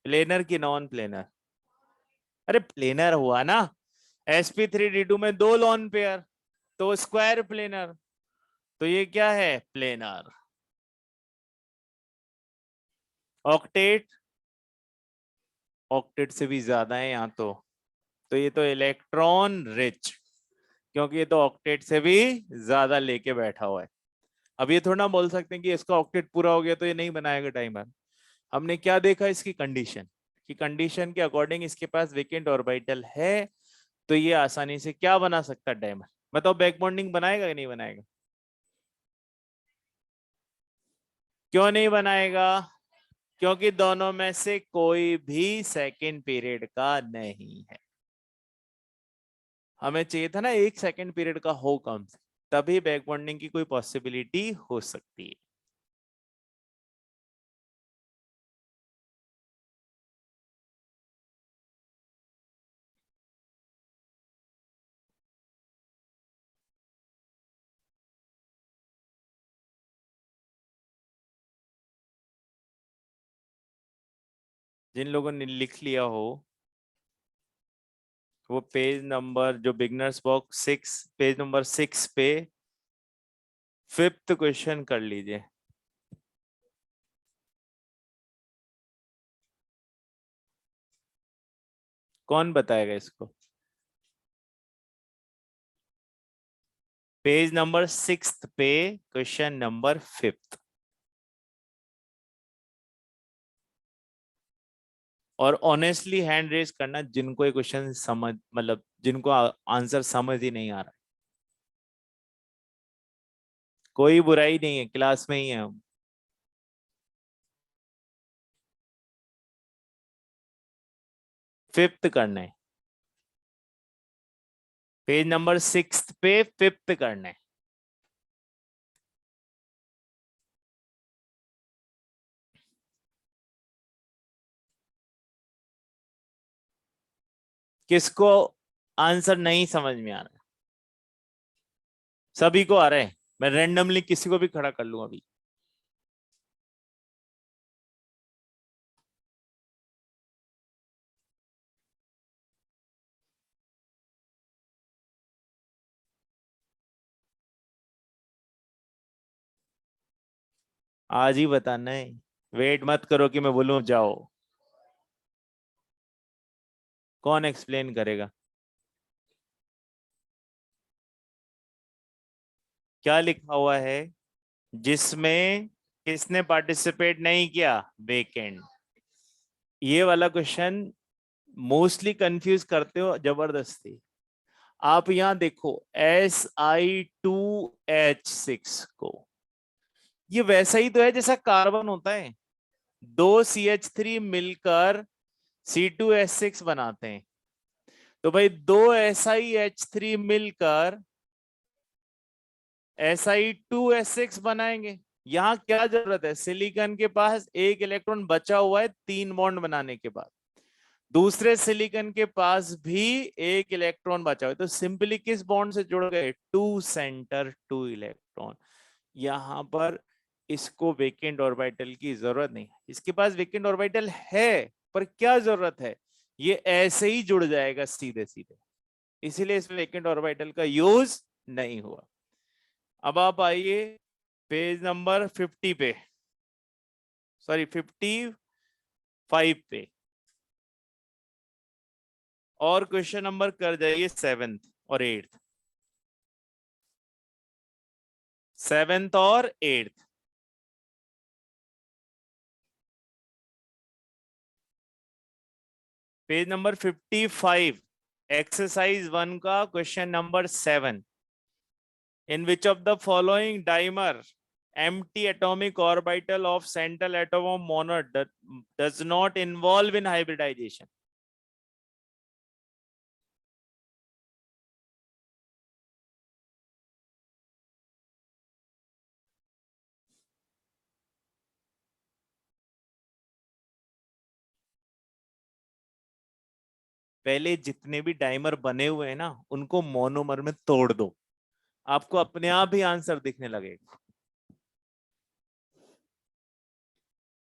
प्लेनर की नॉन प्लेनर, अरे प्लेनर हुआ ना, sp3d2 में दो लॉन पेयर, तो स्क्वायर प्लेनर, तो ये क्या है, प्लेनर। ऑक्टेट, ऑक्टेट से भी ज्यादा है यहाँ तो ये तो इलेक्ट्रॉन रिच, क्योंकि ये तो ऑक्टेट से भी ज्यादा लेके बैठा हुआ है। अब ये थोड़ा ना बोल सकते हैं कि इसका ऑक्टेट पूरा हो गया तो ये नहीं बनाएगा टाइमर। हमने क्या देखा इसकी कंडीशन, कि कंडीशन के अकॉर्डिंग इसके पास वेकेंट ऑर्बिटल है, तो ये आसानी से क्या बना सकता है टाइमर। बताओ बैक बॉन्डिंग बनाएगा कि नहीं बनाएगा? क्यों नहीं बनाएगा? क्योंकि दोनों में से कोई भी सेकेंड पीरियड का नहीं है। हमें चाहिए था ना एक सेकेंड पीरियड का हो कम से, तभी बैक बॉन्डिंग की कोई पॉसिबिलिटी हो सकती है। जिन लोगों ने लिख लिया हो वो पेज नंबर जो बिगनर्स बॉक्स 6, पेज नंबर 6 पे 5th क्वेश्चन कर लीजिए। कौन बताएगा इसको? पेज नंबर 6 पे क्वेश्चन नंबर 5th। और ऑनेस्टली हैंड रेज करना जिनको ये क्वेश्चन समझ, मतलब जिनको आंसर समझ ही नहीं आ रहा। कोई बुराई नहीं है, क्लास में ही है हम। फिफ्थ करना है, पेज नंबर 6 पे 5th करना है। किसको आंसर नहीं समझ में आ रहा? सभी को आ रहा है, मैं रेंडमली किसी को भी खड़ा कर लूंगा अभी। आज ही बताना है, वेट मत करो कि मैं बोलूं जाओ। कौन एक्सप्लेन करेगा? क्या लिखा हुआ है जिसमें किसने पार्टिसिपेट नहीं किया? वेकेंट। ये वाला क्वेश्चन मोस्टली कंफ्यूज करते हो जबरदस्ती। आप यहां देखो Si2H6 को, ये वैसा ही तो है जैसा कार्बन होता है। दो CH3 मिलकर C2H6 बनाते हैं। तो भाई दो SiH3 मिलकर Si2H6 बनाएंगे। यहां क्या जरूरत है? सिलिकॉन के पास एक इलेक्ट्रॉन बचा हुआ है 3 बॉन्ड बनाने के बाद, दूसरे सिलिकॉन के पास भी एक इलेक्ट्रॉन बचा हुआ है, तो सिंपली किस बॉन्ड से जुड़ गए? Two center two electron. यहां पर इसको वेकेंट ऑर्बिटल की जरूरत नहीं है, इसके पास वेकेंट ऑर्बिटल है, पर क्या जरूरत है? ये ऐसे ही जुड़ जाएगा सीधे सीधे, इसीलिए इसमें वेकेंट ऑर्बिटल का यूज नहीं हुआ। अब आप आइए पेज नंबर 50 पे, सॉरी 55 पे, और क्वेश्चन नंबर कर जाइए 7th और 8th। 7th और 8th। पेज नंबर 55, एक्सरसाइज 1 का question number 7। In which of the following dimer empty atomic orbital of central atom of monad does not involve in hybridization? पहले जितने भी डाइमर बने हुए हैं ना उनको मोनोमर में तोड़ दो, आपको अपने आप ही आंसर दिखने लगेगा।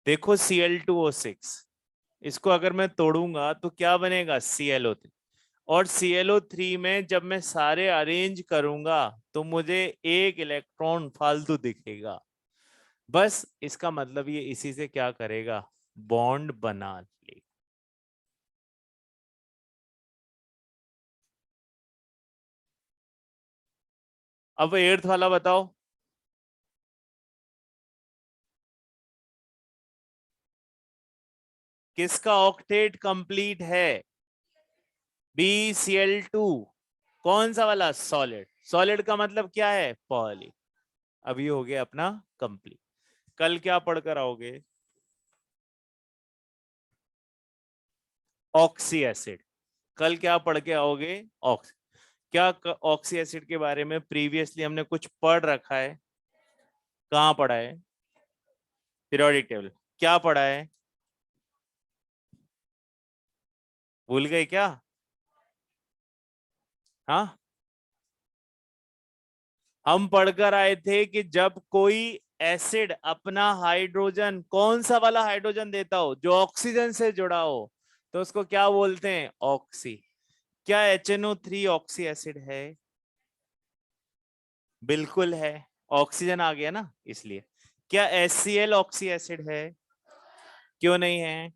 देखो Cl2O6, इसको अगर मैं तोड़ूंगा तो क्या बनेगा? ClO3। और ClO3 में जब मैं सारे अरेंज करूंगा तो मुझे एक इलेक्ट्रॉन फालतू दिखेगा। बस इसका मतलब ये इसी से क्या करेगा? बॉन्ड बना लेगा। अब 8th वाला बताओ। किसका ऑक्टेट कंप्लीट है? BCl2। कौन सा वाला? सॉलिड। सॉलिड का मतलब क्या है? पॉली। अभी हो गया अपना कंप्लीट। कल क्या पढ़कर आओगे? Oxy acid. कल क्या पढ़ के आओगे? ऑक्सी। क्या ऑक्सी एसिड के बारे में प्रीवियसली हमने कुछ पढ़ रखा है? कहाँ पढ़ा है? Periodic table. क्या पढ़ा है? भूल गए क्या? हाँ, हम पढ़कर आए थे कि जब कोई एसिड अपना हाइड्रोजन, कौन सा वाला हाइड्रोजन देता हो, जो ऑक्सीजन से जुड़ा हो, तो उसको क्या बोलते हैं? ऑक्सी। क्या HNO3 ऑक्सी एसिड है? बिल्कुल है। ऑक्सीजन आ गया ना इसलिए। क्या HCl ऑक्सी एसिड है? क्यों नहीं है?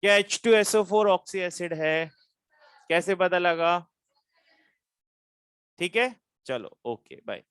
क्या H2SO4 ऑक्सी एसिड है? कैसे पता लगा? ठीक है, चलो ओके बाय।